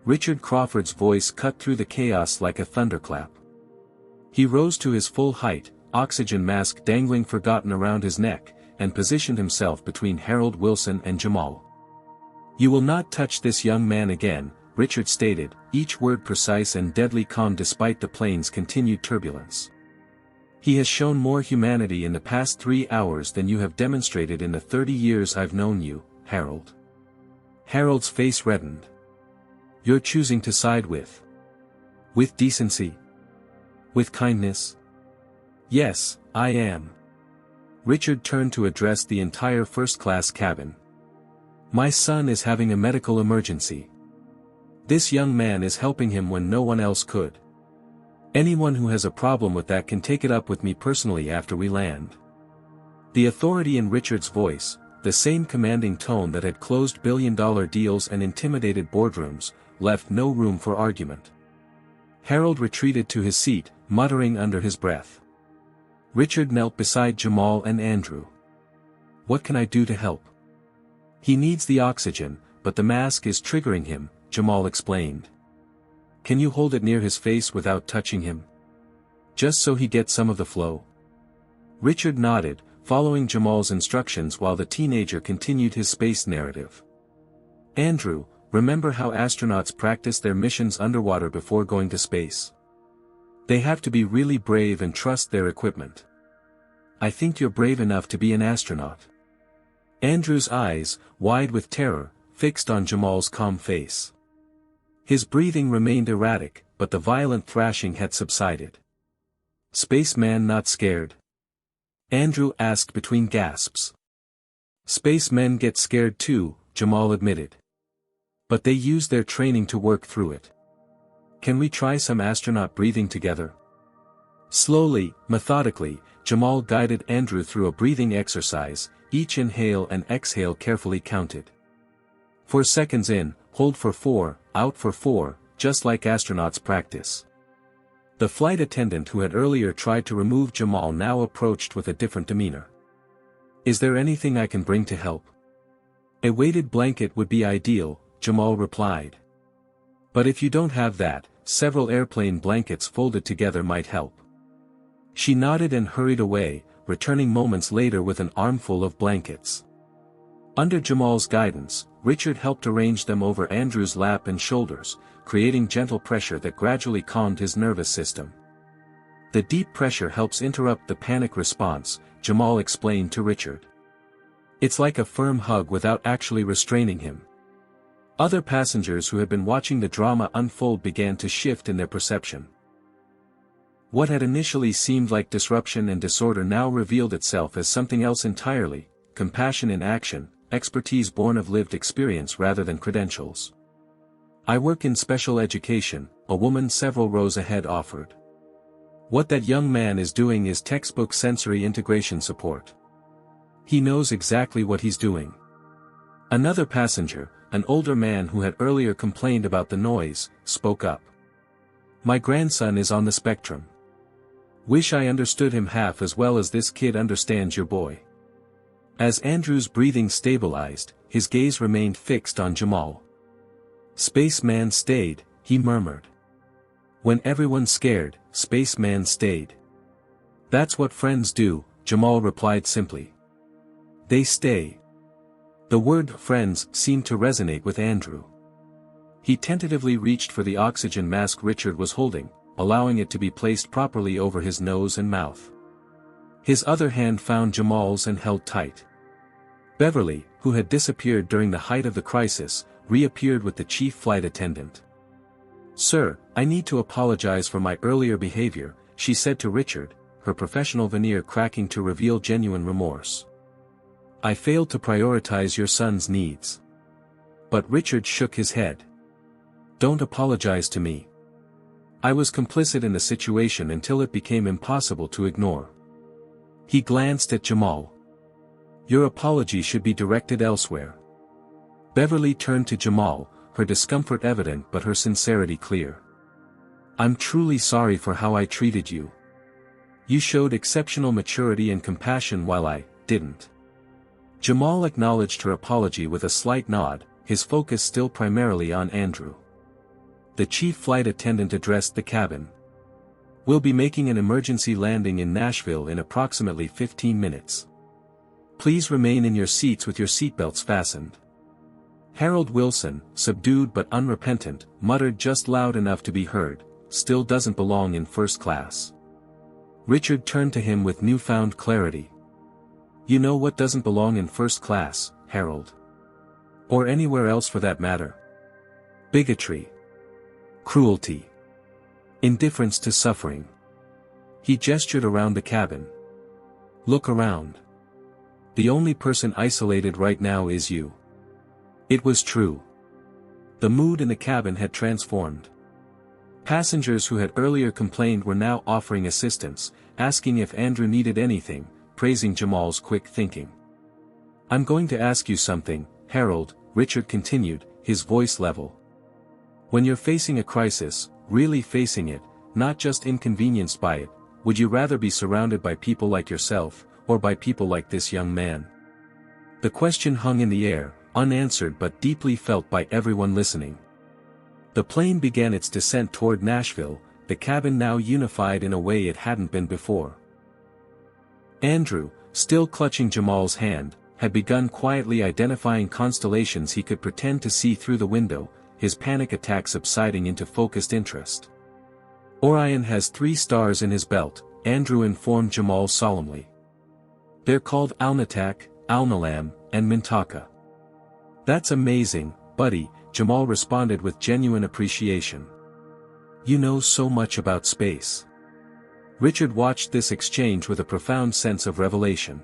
Speaker 1: Richard Crawford's voice cut through the chaos like a thunderclap. He rose to his full height, oxygen mask dangling forgotten around his neck, and positioned himself between Harold Wilson and Jamal. You will not touch this young man again, Richard stated, each word precise and deadly calm despite the plane's continued turbulence. He has shown more humanity in the past 3 hours than you have demonstrated in the 30 years I've known you, Harold. Harold's face reddened. You're choosing to side with decency? With kindness? Yes, I am. Richard turned to address the entire first-class cabin. My son is having a medical emergency. This young man is helping him when no one else could. Anyone who has a problem with that can take it up with me personally after we land. The authority in Richard's voice, the same commanding tone that had closed billion-dollar deals and intimidated boardrooms, left no room for argument. Harold retreated to his seat, muttering under his breath. Richard knelt beside Jamal and Andrew. What can I do to help? He needs the oxygen, but the mask is triggering him, Jamal explained. Can you hold it near his face without touching him? Just so he gets some of the flow. Richard nodded, following Jamal's instructions while the teenager continued his space narrative. Andrew, remember how astronauts practice their missions underwater before going to space? They have to be really brave and trust their equipment. I think you're brave enough to be an astronaut. Andrew's eyes, wide with terror, fixed on Jamal's calm face. His breathing remained erratic, but the violent thrashing had subsided. Spaceman not scared? Andrew asked between gasps. Spacemen get scared too, Jamal admitted. But they use their training to work through it. Can we try some astronaut breathing together? Slowly, methodically, Jamal guided Andrew through a breathing exercise, each inhale and exhale carefully counted. 4 seconds in, hold for 4, out for 4, just like astronauts practice. The flight attendant who had earlier tried to remove Jamal now approached with a different demeanor. Is there anything I can bring to help? A weighted blanket would be ideal, Jamal replied. But if you don't have that, several airplane blankets folded together might help. She nodded and hurried away, returning moments later with an armful of blankets. Under Jamal's guidance, Richard helped arrange them over Andrew's lap and shoulders, creating gentle pressure that gradually calmed his nervous system. The deep pressure helps interrupt the panic response, Jamal explained to Richard. It's like a firm hug without actually restraining him. Other passengers who had been watching the drama unfold began to shift in their perception. What had initially seemed like disruption and disorder now revealed itself as something else entirely: compassion in action, expertise born of lived experience rather than credentials. I work in special education, a woman several rows ahead offered. What that young man is doing is textbook sensory integration support. He knows exactly what he's doing. Another passenger, an older man who had earlier complained about the noise, spoke up. My grandson is on the spectrum. Wish I understood him half as well as this kid understands your boy. As Andrew's breathing stabilized, his gaze remained fixed on Jamal. Spaceman stayed, he murmured. When everyone scared, Spaceman stayed. That's what friends do, Jamal replied simply. They stay. The word friends seemed to resonate with Andrew. He tentatively reached for the oxygen mask Richard was holding, allowing it to be placed properly over his nose and mouth. His other hand found Jamal's and held tight. Beverly, who had disappeared during the height of the crisis, reappeared with the chief flight attendant. Sir, I need to apologize for my earlier behavior, she said to Richard, her professional veneer cracking to reveal genuine remorse. I failed to prioritize your son's needs. But Richard shook his head. Don't apologize to me. I was complicit in the situation until it became impossible to ignore. He glanced at Jamal. Your apology should be directed elsewhere. Beverly turned to Jamal, her discomfort evident but her sincerity clear. I'm truly sorry for how I treated you. You showed exceptional maturity and compassion while I didn't. Jamal acknowledged her apology with a slight nod, his focus still primarily on Andrew. The chief flight attendant addressed the cabin. We'll be making an emergency landing in Nashville in approximately 15 minutes. Please remain in your seats with your seatbelts fastened. Harold Wilson, subdued but unrepentant, muttered just loud enough to be heard, still doesn't belong in first class. Richard turned to him with newfound clarity. You know what doesn't belong in first class, Harold? Or anywhere else for that matter? Bigotry. Cruelty. Indifference to suffering. He gestured around the cabin. Look around. The only person isolated right now is you. It was true. The mood in the cabin had transformed. Passengers who had earlier complained were now offering assistance, asking if Andrew needed anything, praising Jamal's quick thinking. I'm going to ask you something, Harold, Richard continued, his voice level. When you're facing a crisis, really facing it, not just inconvenienced by it, would you rather be surrounded by people like yourself, or by people like this young man? The question hung in the air, unanswered but deeply felt by everyone listening. The plane began its descent toward Nashville, the cabin now unified in a way it hadn't been before. Andrew, still clutching Jamal's hand, had begun quietly identifying constellations he could pretend to see through the window, his panic attack subsiding into focused interest. Orion has 3 stars in his belt, Andrew informed Jamal solemnly. They're called Alnitak, Alnilam, and Mintaka. That's amazing, buddy, Jamal responded with genuine appreciation. You know so much about space. Richard watched this exchange with a profound sense of revelation.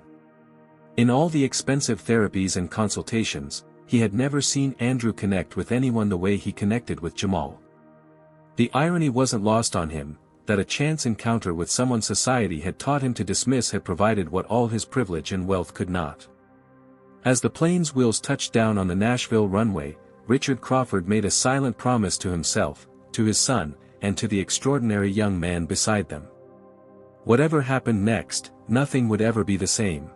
Speaker 1: In all the expensive therapies and consultations, he had never seen Andrew connect with anyone the way he connected with Jamal. The irony wasn't lost on him, that a chance encounter with someone society had taught him to dismiss had provided what all his privilege and wealth could not. As the plane's wheels touched down on the Nashville runway, Richard Crawford made a silent promise to himself, to his son, and to the extraordinary young man beside them. Whatever happened next, nothing would ever be the same.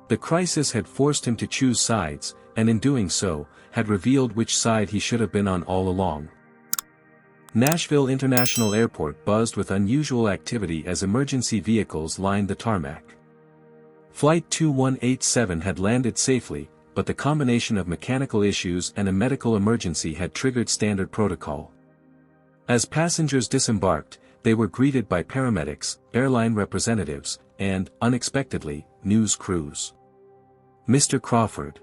Speaker 1: The crisis had forced him to choose sides, and in doing so, had revealed which side he should have been on all along. Nashville International Airport buzzed with unusual activity as emergency vehicles lined the tarmac. Flight 2187 had landed safely, but the combination of mechanical issues and a medical emergency had triggered standard protocol. As passengers disembarked, they were greeted by paramedics, airline representatives, and, unexpectedly, news crews. "Mr. Crawford.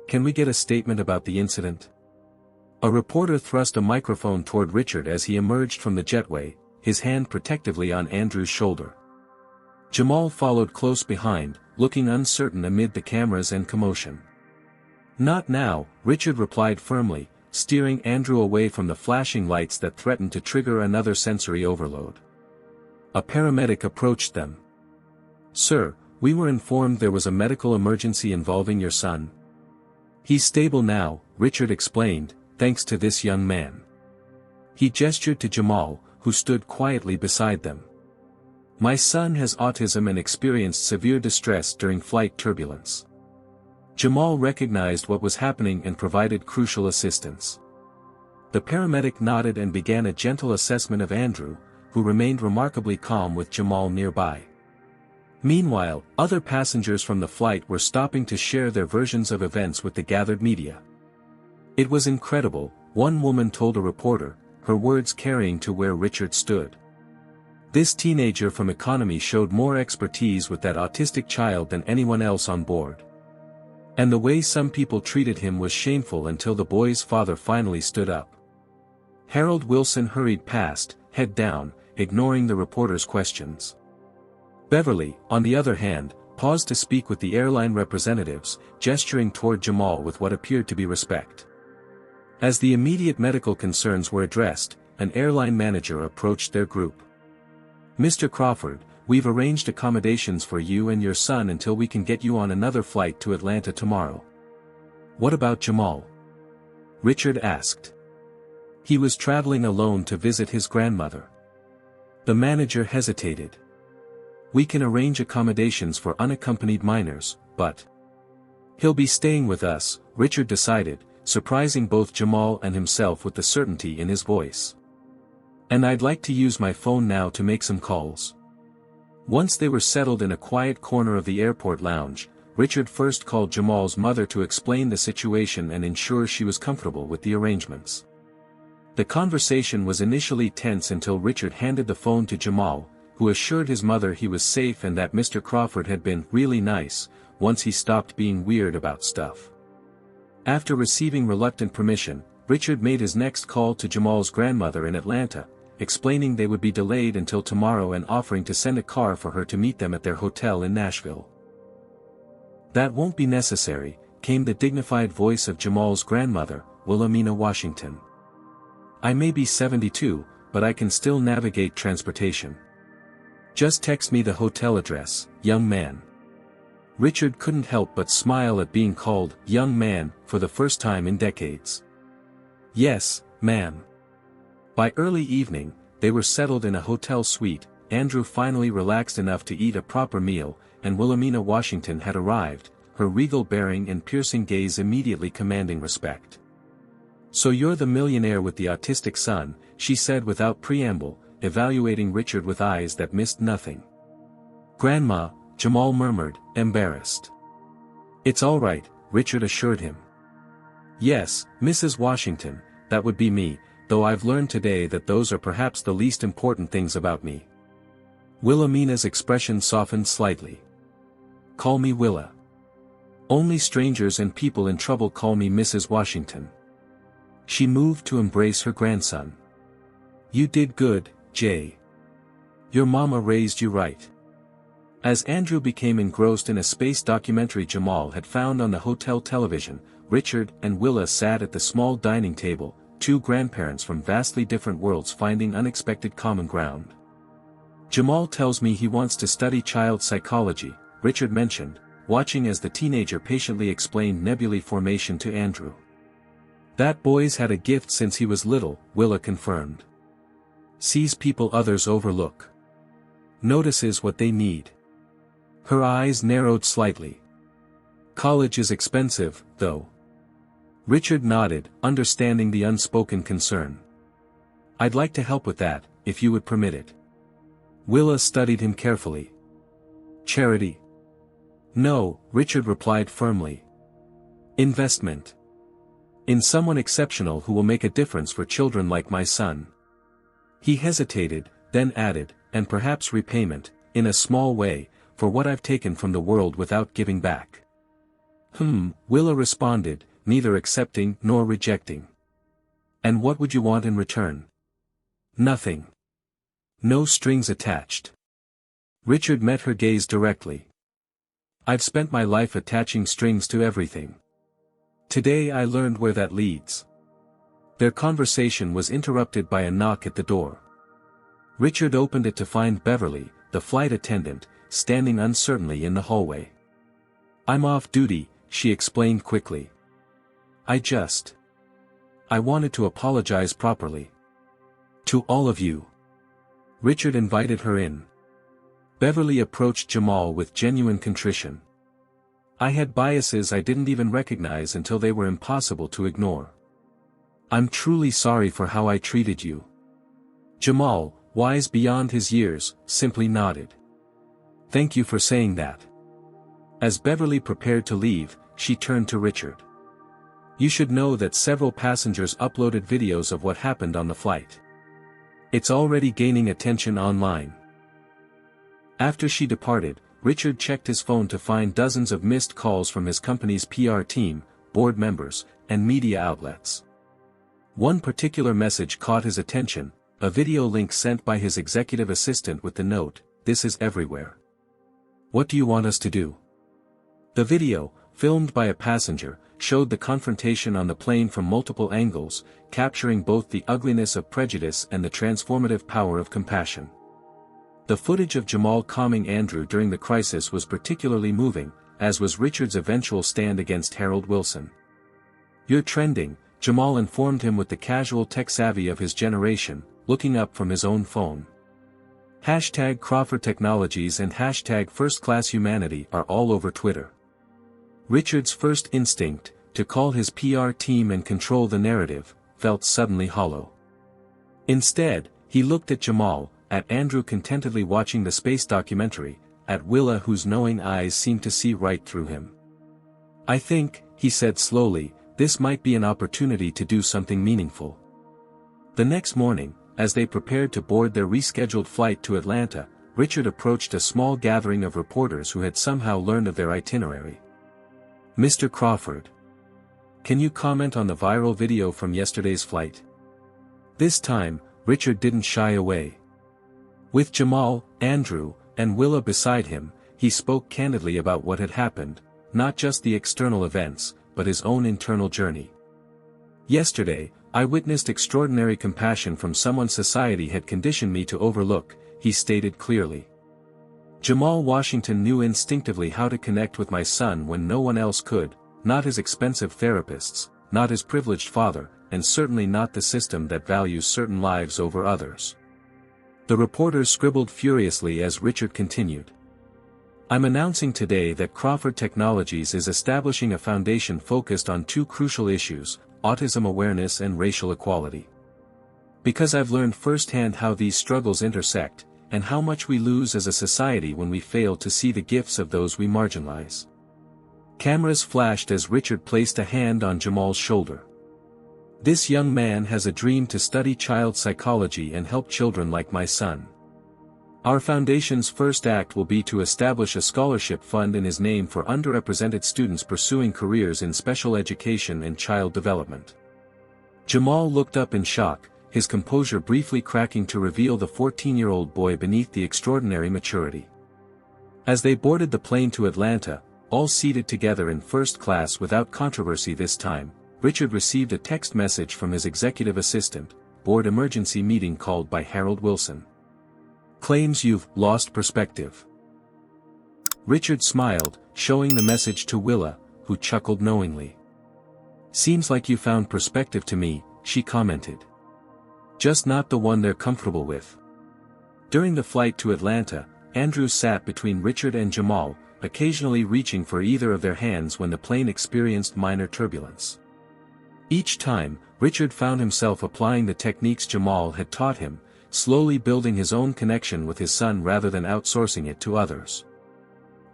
Speaker 1: Can we get a statement about the incident?" A reporter thrust a microphone toward Richard as he emerged from the jetway, his hand protectively on Andrew's shoulder. Jamal followed close behind, looking uncertain amid the cameras and commotion. "Not now," Richard replied firmly, steering Andrew away from the flashing lights that threatened to trigger another sensory overload. A paramedic approached them. "Sir, we were informed there was a medical emergency involving your son." "He's stable now," Richard explained, "thanks to this young man." He gestured to Jamal, who stood quietly beside them. "My son has autism and experienced severe distress during flight turbulence." Jamal recognized what was happening and provided crucial assistance. The paramedic nodded and began a gentle assessment of Andrew, who remained remarkably calm with Jamal nearby. Meanwhile, other passengers from the flight were stopping to share their versions of events with the gathered media. "It was incredible," one woman told a reporter, her words carrying to where Richard stood. "This teenager from economy showed more expertise with that autistic child than anyone else on board. And the way some people treated him was shameful until the boy's father finally stood up." Harold Wilson hurried past, head down, ignoring the reporter's questions. Beverly, on the other hand, paused to speak with the airline representatives, gesturing toward Jamal with what appeared to be respect. As the immediate medical concerns were addressed, an airline manager approached their group. "Mr. Crawford, we've arranged accommodations for you and your son until we can get you on another flight to Atlanta tomorrow." "What about Jamal?" Richard asked. "He was traveling alone to visit his grandmother." The manager hesitated. "We can arrange accommodations for unaccompanied minors, but..." "He'll be staying with us," Richard decided, surprising both Jamal and himself with the certainty in his voice. "And I'd like to use my phone now to make some calls." Once they were settled in a quiet corner of the airport lounge, Richard first called Jamal's mother to explain the situation and ensure she was comfortable with the arrangements. The conversation was initially tense until Richard handed the phone to Jamal, who assured his mother he was safe and that Mr. Crawford had been really nice, once he stopped being weird about stuff. After receiving reluctant permission, Richard made his next call to Jamal's grandmother in Atlanta, explaining they would be delayed until tomorrow and offering to send a car for her to meet them at their hotel in Nashville. "That won't be necessary," came the dignified voice of Jamal's grandmother, Wilhelmina Washington. "I may be 72, but I can still navigate transportation. Just text me the hotel address, young man." Richard couldn't help but smile at being called young man for the first time in decades. "Yes, ma'am." By early evening, they were settled in a hotel suite. Andrew finally relaxed enough to eat a proper meal, and Wilhelmina Washington had arrived, her regal bearing and piercing gaze immediately commanding respect. "So you're the millionaire with the autistic son," she said without preamble, evaluating Richard with eyes that missed nothing. "Grandma," Jamal murmured, embarrassed. "It's all right," Richard assured him. "Yes, Mrs. Washington, that would be me, though I've learned today that those are perhaps the least important things about me." Wilhelmina's expression softened slightly. "Call me Willa. Only strangers and people in trouble call me Mrs. Washington." She moved to embrace her grandson. "You did good, Jay. Your mama raised you right." As Andrew became engrossed in a space documentary Jamal had found on the hotel television, Richard and Willa sat at the small dining table, two grandparents from vastly different worlds finding unexpected common ground. Jamal tells me he wants to study child psychology, Richard mentioned, watching as the teenager patiently explained nebulae formation to Andrew. That boy's had a gift since he was little, Willa confirmed. Sees people others overlook. Notices what they need. Her eyes narrowed slightly. College is expensive, though. Richard nodded, understanding the unspoken concern. I'd like to help with that, if you would permit it. Willa studied him carefully. Charity? No, Richard replied firmly. Investment. In someone exceptional who will make a difference for children like my son. He hesitated, then added, and perhaps repayment, in a small way, for what I've taken from the world without giving back. Willa responded, neither accepting nor rejecting. And what would you want in return? Nothing. No strings attached. Richard met her gaze directly. I've spent my life attaching strings to everything. Today I learned where that leads. Their conversation was interrupted by a knock at the door. Richard opened it to find Beverly, the flight attendant, standing uncertainly in the hallway. I'm off duty, she explained quickly. I wanted to apologize properly. To all of you. Richard invited her in. Beverly approached Jamal with genuine contrition. I had biases I didn't even recognize until they were impossible to ignore. I'm truly sorry for how I treated you. Jamal, wise beyond his years, simply nodded. Thank you for saying that. As Beverly prepared to leave, she turned to Richard. You should know that several passengers uploaded videos of what happened on the flight. It's already gaining attention online. After she departed, Richard checked his phone to find dozens of missed calls from his company's PR team, board members, and media outlets. One particular message caught his attention, a video link sent by his executive assistant with the note, "This is everywhere. What do you want us to do?" The video, filmed by a passenger, showed the confrontation on the plane from multiple angles, capturing both the ugliness of prejudice and the transformative power of compassion. The footage of Jamal calming Andrew during the crisis was particularly moving, as was Richard's eventual stand against Harold Wilson. You're trending, Jamal informed him with the casual tech savvy of his generation, looking up from his own phone. Hashtag Crawford Technologies and hashtag First Class Humanity are all over Twitter. Richard's first instinct, to call his PR team and control the narrative, felt suddenly hollow. Instead, he looked at Jamal, at Andrew contentedly watching the space documentary, at Willa whose knowing eyes seemed to see right through him. I think, he said slowly, this might be an opportunity to do something meaningful. The next morning, as they prepared to board their rescheduled flight to Atlanta, Richard approached a small gathering of reporters who had somehow learned of their itinerary. Mr. Crawford. Can you comment on the viral video from yesterday's flight? This time, Richard didn't shy away. With Jamal, Andrew, and Willa beside him, he spoke candidly about what had happened, not just the external events, but his own internal journey. Yesterday, I witnessed extraordinary compassion from someone society had conditioned me to overlook, he stated clearly. Jamal Washington knew instinctively how to connect with my son when no one else could, not his expensive therapists, not his privileged father, and certainly not the system that values certain lives over others. The reporters scribbled furiously as Richard continued. I'm announcing today that Crawford Technologies is establishing a foundation focused on two crucial issues, autism awareness and racial equality. Because I've learned firsthand how these struggles intersect, and how much we lose as a society when we fail to see the gifts of those we marginalize. Cameras flashed as Richard placed a hand on Jamal's shoulder. This young man has a dream to study child psychology and help children like my son. Our foundation's first act will be to establish a scholarship fund in his name for underrepresented students pursuing careers in special education and child development. Jamal looked up in shock, his composure briefly cracking to reveal the 14-year-old boy beneath the extraordinary maturity. As they boarded the plane to Atlanta, all seated together in first class without controversy this time, Richard received a text message from his executive assistant, board emergency meeting called by Harold Wilson. Claims you've lost perspective. Richard smiled, showing the message to Willa, who chuckled knowingly. Seems like you found perspective to me, she commented. Just not the one they're comfortable with. During the flight to Atlanta, Andrew sat between Richard and Jamal, occasionally reaching for either of their hands when the plane experienced minor turbulence. Each time, Richard found himself applying the techniques Jamal had taught him, slowly building his own connection with his son rather than outsourcing it to others.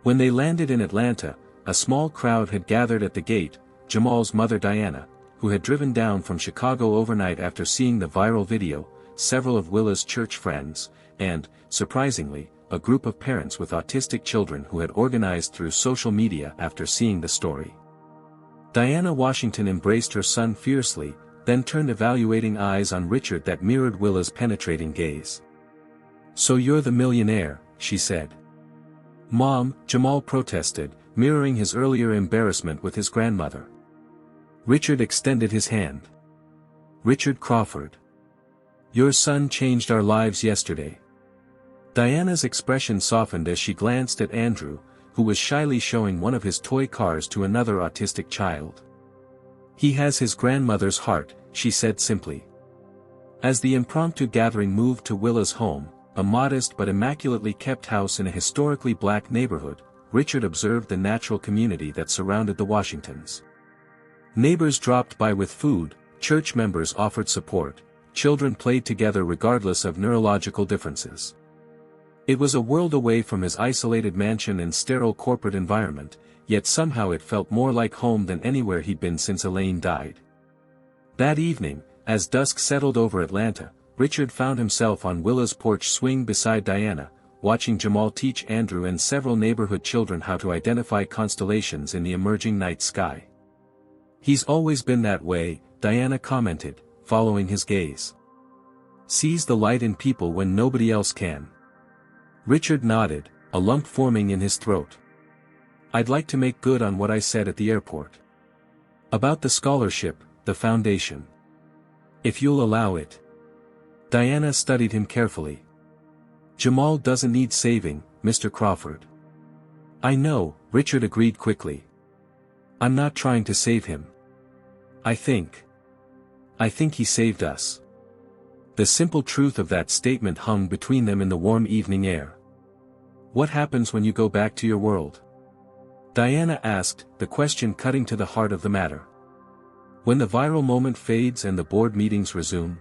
Speaker 1: When they landed in Atlanta, a small crowd had gathered at the gate. Jamal's mother Diana, who had driven down from Chicago overnight after seeing the viral video, several of Willa's church friends, and, surprisingly, a group of parents with autistic children who had organized through social media after seeing the story. Diana Washington embraced her son fiercely, then turned evaluating eyes on Richard that mirrored Willa's penetrating gaze. "So you're the millionaire," she said. "Mom," Jamal protested, mirroring his earlier embarrassment with his grandmother. Richard extended his hand. "Richard Crawford. Your son changed our lives yesterday." Diana's expression softened as she glanced at Andrew, who was shyly showing one of his toy cars to another autistic child. "He has his grandmother's heart," she said simply. As the impromptu gathering moved to Willa's home, a modest but immaculately kept house in a historically black neighborhood, Richard observed the natural community that surrounded the Washingtons. Neighbors dropped by with food, church members offered support, children played together regardless of neurological differences. It was a world away from his isolated mansion and sterile corporate environment, yet somehow it felt more like home than anywhere he'd been since Elaine died. That evening, as dusk settled over Atlanta, Richard found himself on Willa's porch swing beside Diana, watching Jamal teach Andrew and several neighborhood children how to identify constellations in the emerging night sky. "He's always been that way," Diana commented, following his gaze. "Sees the light in people when nobody else can." Richard nodded, a lump forming in his throat. "I'd like to make good on what I said at the airport. About the scholarship, the foundation. If you'll allow it." Diana studied him carefully. "Jamal doesn't need saving, Mr. Crawford." "I know," Richard agreed quickly. "I'm not trying to save him. I think he saved us." The simple truth of that statement hung between them in the warm evening air. "What happens when you go back to your world?" Diana asked, the question cutting to the heart of the matter. "When the viral moment fades and the board meetings resume?"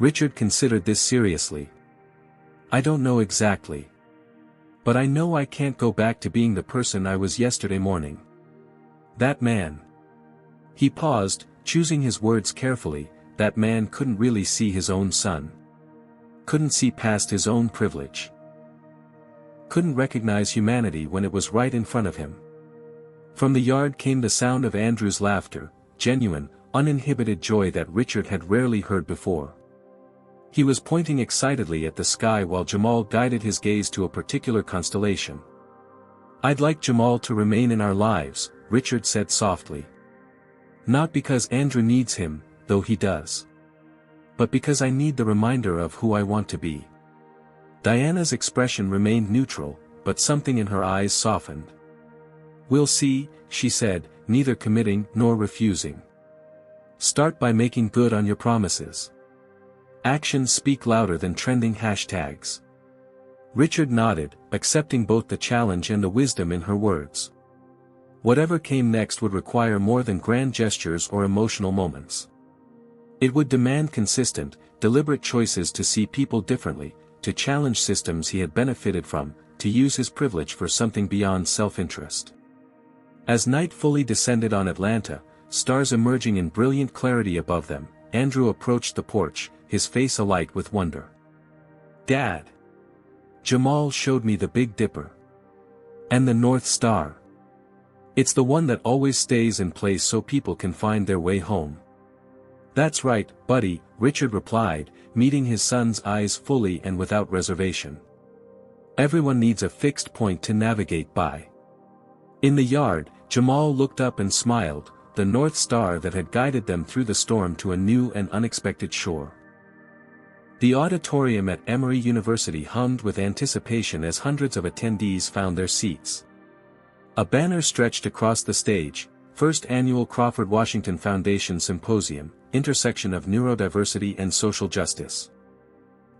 Speaker 1: Richard considered this seriously. "I don't know exactly. But I know I can't go back to being the person I was yesterday morning. That man." He paused, choosing his words carefully. That man couldn't really see his own son. Couldn't see past his own privilege. Couldn't recognize humanity when it was right in front of him. From the yard came the sound of Andrew's laughter, genuine, uninhibited joy that Richard had rarely heard before. He was pointing excitedly at the sky while Jamal guided his gaze to a particular constellation. "I'd like Jamal to remain in our lives," Richard said softly. "Not because Andrew needs him, though he does. But because I need the reminder of who I want to be." Diana's expression remained neutral, but something in her eyes softened. "We'll see," she said, neither committing nor refusing. "Start by making good on your promises. Actions speak louder than trending hashtags." Richard nodded, accepting both the challenge and the wisdom in her words. Whatever came next would require more than grand gestures or emotional moments. It would demand consistent, deliberate choices to see people differently, to challenge systems he had benefited from, to use his privilege for something beyond self-interest. As night fully descended on Atlanta, stars emerging in brilliant clarity above them, Andrew approached the porch, his face alight with wonder. "Dad! Jamal showed me the Big Dipper. And the North Star. It's the one that always stays in place so people can find their way home." "That's right, buddy," Richard replied, meeting his son's eyes fully and without reservation. "Everyone needs a fixed point to navigate by." In the yard, Jamal looked up and smiled, the North Star that had guided them through the storm to a new and unexpected shore. The auditorium at Emory University hummed with anticipation as hundreds of attendees found their seats. A banner stretched across the stage, First Annual Crawford Washington Foundation Symposium, Intersection of Neurodiversity and Social Justice.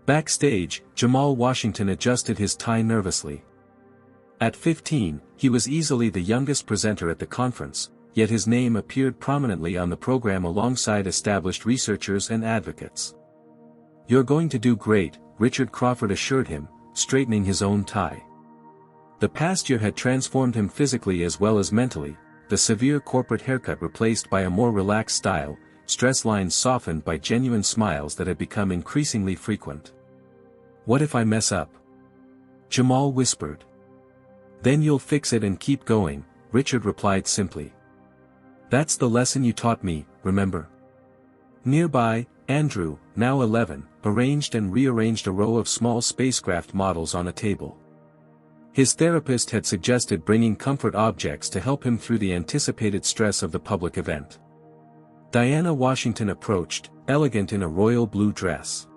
Speaker 1: Backstage, Jamal Washington adjusted his tie nervously. At 15, he was easily the youngest presenter at the conference, yet his name appeared prominently on the program alongside established researchers and advocates. "You're going to do great," Richard Crawford assured him, straightening his own tie. The past year had transformed him physically as well as mentally, the severe corporate haircut replaced by a more relaxed style, stress lines softened by genuine smiles that had become increasingly frequent. "What if I mess up?" Jamal whispered. "Then you'll fix it and keep going," Richard replied simply. "That's the lesson you taught me, remember?" Nearby, Andrew, now 11, arranged and rearranged a row of small spacecraft models on a table. His therapist had suggested bringing comfort objects to help him through the anticipated stress of the public event. Diana Washington approached, elegant in a royal blue dress.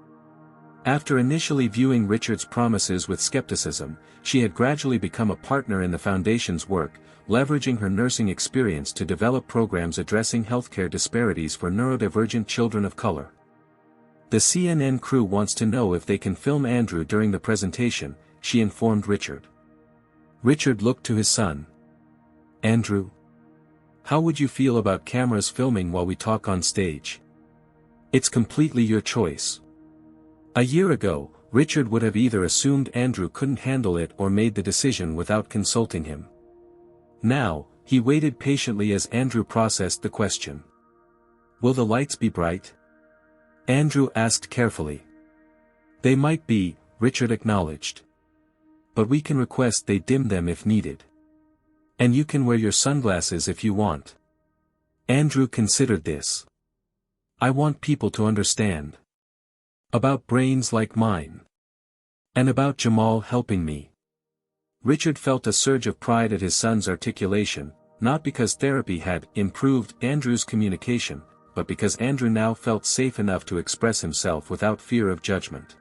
Speaker 1: After initially viewing Richard's promises with skepticism, she had gradually become a partner in the Foundation's work, leveraging her nursing experience to develop programs addressing healthcare disparities for neurodivergent children of color. "The CNN crew wants to know if they can film Andrew during the presentation," she informed Richard. Richard looked to his son. "Andrew? How would you feel about cameras filming while we talk on stage?" "It's completely your choice." A year ago, Richard would have either assumed Andrew couldn't handle it or made the decision without consulting him. Now, he waited patiently as Andrew processed the question. "Will the lights be bright?" Andrew asked carefully. "They might be," Richard acknowledged. "But we can request they dim them if needed. And you can wear your sunglasses if you want." Andrew considered this. "I want people to understand. About brains like mine. And about Jamal helping me." Richard felt a surge of pride at his son's articulation, not because therapy had improved Andrew's communication, but because Andrew now felt safe enough to express himself without fear of judgment.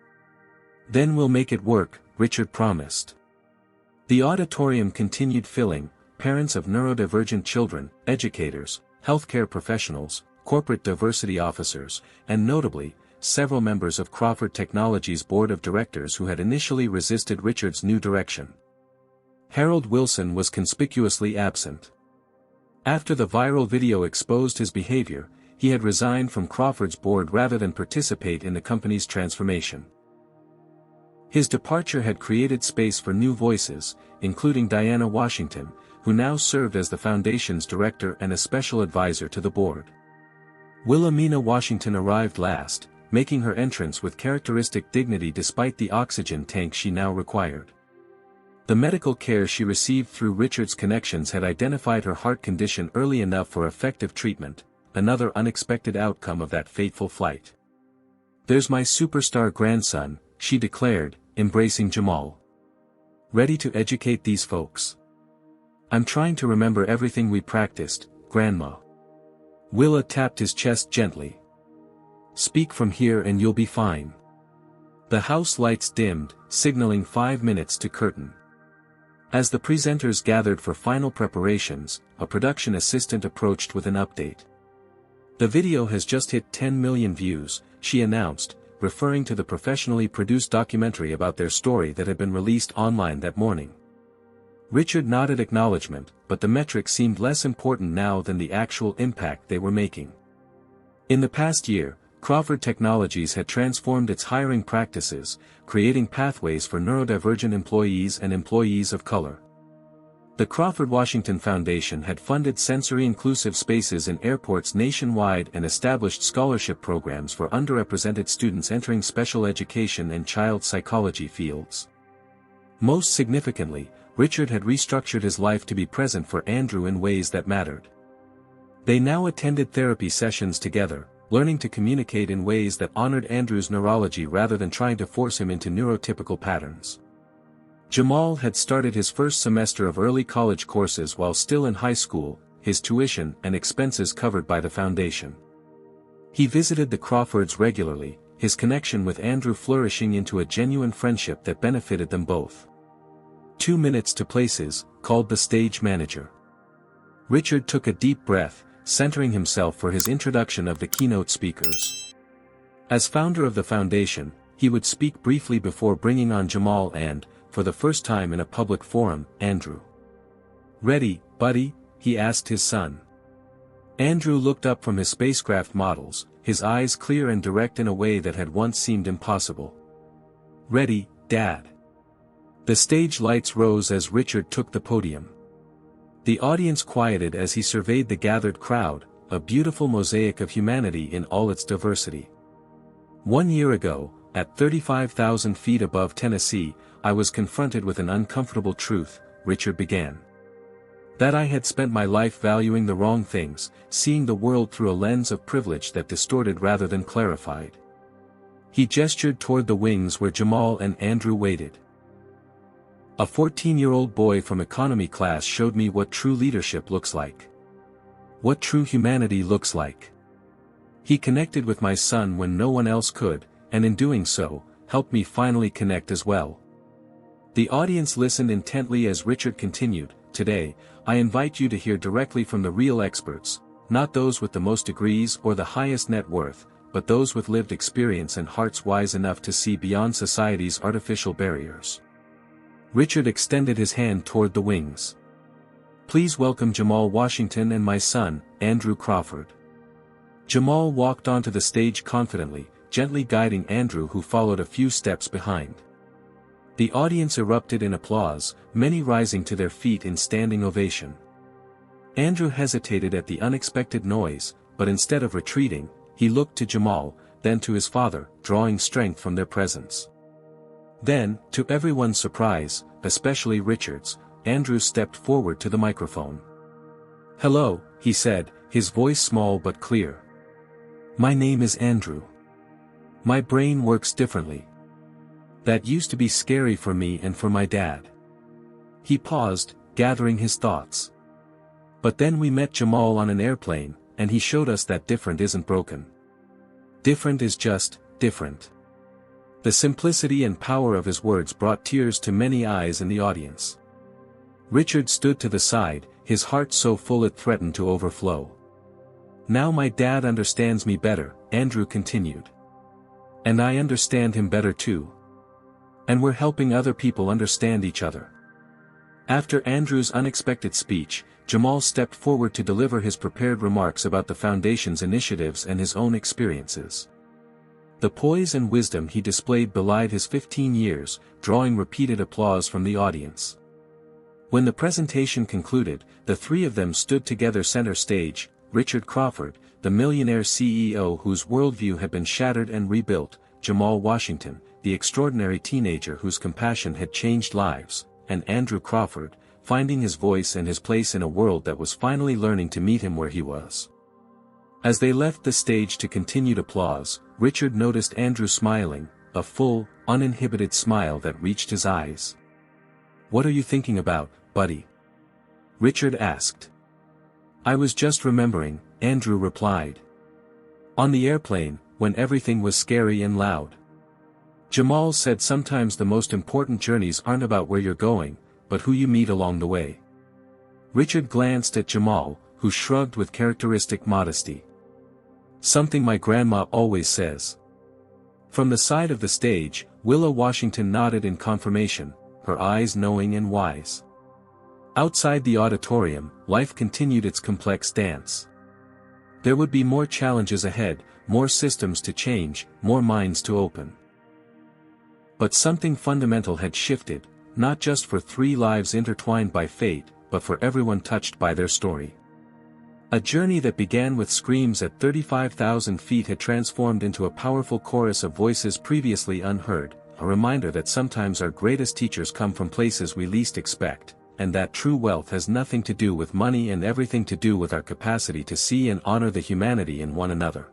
Speaker 1: "Then we'll make it work," Richard promised. The auditorium continued filling, parents of neurodivergent children, educators, healthcare professionals, corporate diversity officers, and notably, several members of Crawford Technologies' board of directors who had initially resisted Richard's new direction. Harold Wilson was conspicuously absent. After the viral video exposed his behavior, he had resigned from Crawford's board rather than participate in the company's transformation. His departure had created space for new voices, including Diana Washington, who now served as the Foundation's director and a special advisor to the board. Wilhelmina Washington arrived last, making her entrance with characteristic dignity despite the oxygen tank she now required. The medical care she received through Richard's connections had identified her heart condition early enough for effective treatment, another unexpected outcome of that fateful flight. "There's my superstar grandson," she declared, embracing Jamal. "Ready to educate these folks. I'm trying to remember everything we practiced, Grandma." Willa tapped his chest gently. "Speak from here and you'll be fine." The house lights dimmed, signaling 5 minutes to curtain. As the presenters gathered for final preparations, a production assistant approached with an update. "The video has just hit 10 million views," she announced, referring to the professionally produced documentary about their story that had been released online that morning. Richard nodded acknowledgement, but the metric seemed less important now than the actual impact they were making. In the past year, Crawford Technologies had transformed its hiring practices, creating pathways for neurodivergent employees and employees of color. The Crawford Washington Foundation had funded sensory-inclusive spaces in airports nationwide and established scholarship programs for underrepresented students entering special education and child psychology fields. Most significantly, Richard had restructured his life to be present for Andrew in ways that mattered. They now attended therapy sessions together, learning to communicate in ways that honored Andrew's neurology rather than trying to force him into neurotypical patterns. Jamal had started his first semester of early college courses while still in high school, his tuition and expenses covered by the foundation. He visited the Crawfords regularly, his connection with Andrew flourishing into a genuine friendship that benefited them both. 2 minutes to places, called the stage manager. Richard took a deep breath, centering himself for his introduction of the keynote speakers. As founder of the foundation, he would speak briefly before bringing on Jamal and, for the first time in a public forum, Andrew. "Ready, buddy?" he asked his son. Andrew looked up from his spacecraft models, his eyes clear and direct in a way that had once seemed impossible. "Ready, Dad." The stage lights rose as Richard took the podium. The audience quieted as he surveyed the gathered crowd, a beautiful mosaic of humanity in all its diversity. "1 year ago, at 35,000 feet above Tennessee, I was confronted with an uncomfortable truth," Richard began. "That I had spent my life valuing the wrong things, seeing the world through a lens of privilege that distorted rather than clarified." He gestured toward the wings where Jamal and Andrew waited. "A 14-year-old boy from economy class showed me what true leadership looks like. What true humanity looks like. He connected with my son when no one else could, and in doing so, helped me finally connect as well." The audience listened intently as Richard continued, "Today, I invite you to hear directly from the real experts, not those with the most degrees or the highest net worth, but those with lived experience and hearts wise enough to see beyond society's artificial barriers." Richard extended his hand toward the wings. "Please welcome Jamal Washington and my son, Andrew Crawford." Jamal walked onto the stage confidently, gently guiding Andrew, who followed a few steps behind. The audience erupted in applause, many rising to their feet in standing ovation. Andrew hesitated at the unexpected noise, but instead of retreating, he looked to Jamal, then to his father, drawing strength from their presence. Then, to everyone's surprise, especially Richard's, Andrew stepped forward to the microphone. "Hello," he said, his voice small but clear. "My name is Andrew. My brain works differently. That used to be scary for me and for my dad." He paused, gathering his thoughts. "But then we met Jamal on an airplane, and he showed us that different isn't broken. Different is just, different." The simplicity and power of his words brought tears to many eyes in the audience. Richard stood to the side, his heart so full it threatened to overflow. "Now my dad understands me better," Andrew continued. "And I understand him better too. And we're helping other people understand each other." After Andrew's unexpected speech, Jamal stepped forward to deliver his prepared remarks about the Foundation's initiatives and his own experiences. The poise and wisdom he displayed belied his 15 years, drawing repeated applause from the audience. When the presentation concluded, the three of them stood together center stage: Richard Crawford, the millionaire CEO whose worldview had been shattered and rebuilt; Jamal Washington, the extraordinary teenager whose compassion had changed lives; and Andrew Crawford, finding his voice and his place in a world that was finally learning to meet him where he was. As they left the stage to continued applause, Richard noticed Andrew smiling, a full, uninhibited smile that reached his eyes. "What are you thinking about, buddy?" Richard asked. "I was just remembering," Andrew replied. "On the airplane, when everything was scary and loud. Jamal said sometimes the most important journeys aren't about where you're going, but who you meet along the way." Richard glanced at Jamal, who shrugged with characteristic modesty. "Something my grandma always says." From the side of the stage, Willa Washington nodded in confirmation, her eyes knowing and wise. Outside the auditorium, life continued its complex dance. There would be more challenges ahead, more systems to change, more minds to open. But something fundamental had shifted, not just for three lives intertwined by fate, but for everyone touched by their story. A journey that began with screams at 35,000 feet had transformed into a powerful chorus of voices previously unheard, a reminder that sometimes our greatest teachers come from places we least expect, and that true wealth has nothing to do with money and everything to do with our capacity to see and honor the humanity in one another.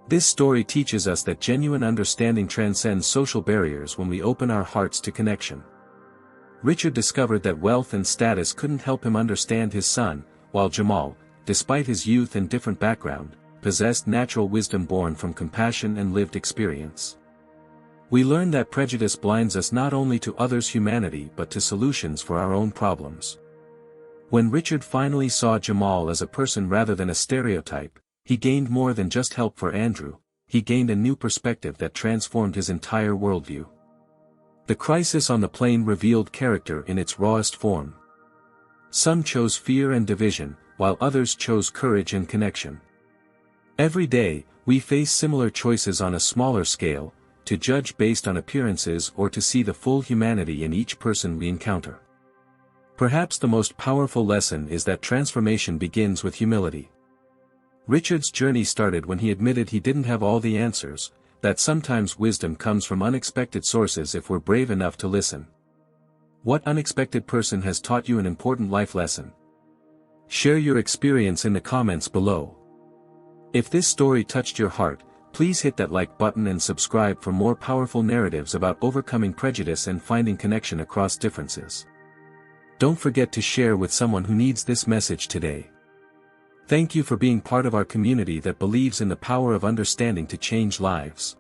Speaker 1: This story teaches us that genuine understanding transcends social barriers when we open our hearts to connection. Richard discovered that wealth and status couldn't help him understand his son, while Jamal, despite his youth and different background, possessed natural wisdom born from compassion and lived experience. We learn that prejudice blinds us not only to others' humanity but to solutions for our own problems. When Richard finally saw Jamal as a person rather than a stereotype, he gained more than just help for Andrew, he gained a new perspective that transformed his entire worldview. The crisis on the plane revealed character in its rawest form. Some chose fear and division, while others chose courage and connection. Every day, we face similar choices on a smaller scale, to judge based on appearances or to see the full humanity in each person we encounter. Perhaps the most powerful lesson is that transformation begins with humility. Richard's journey started when he admitted he didn't have all the answers, that sometimes wisdom comes from unexpected sources if we're brave enough to listen. What unexpected person has taught you an important life lesson? Share your experience in the comments below. If this story touched your heart, please hit that like button and subscribe for more powerful narratives about overcoming prejudice and finding connection across differences. Don't forget to share with someone who needs this message today. Thank you for being part of our community that believes in the power of understanding to change lives.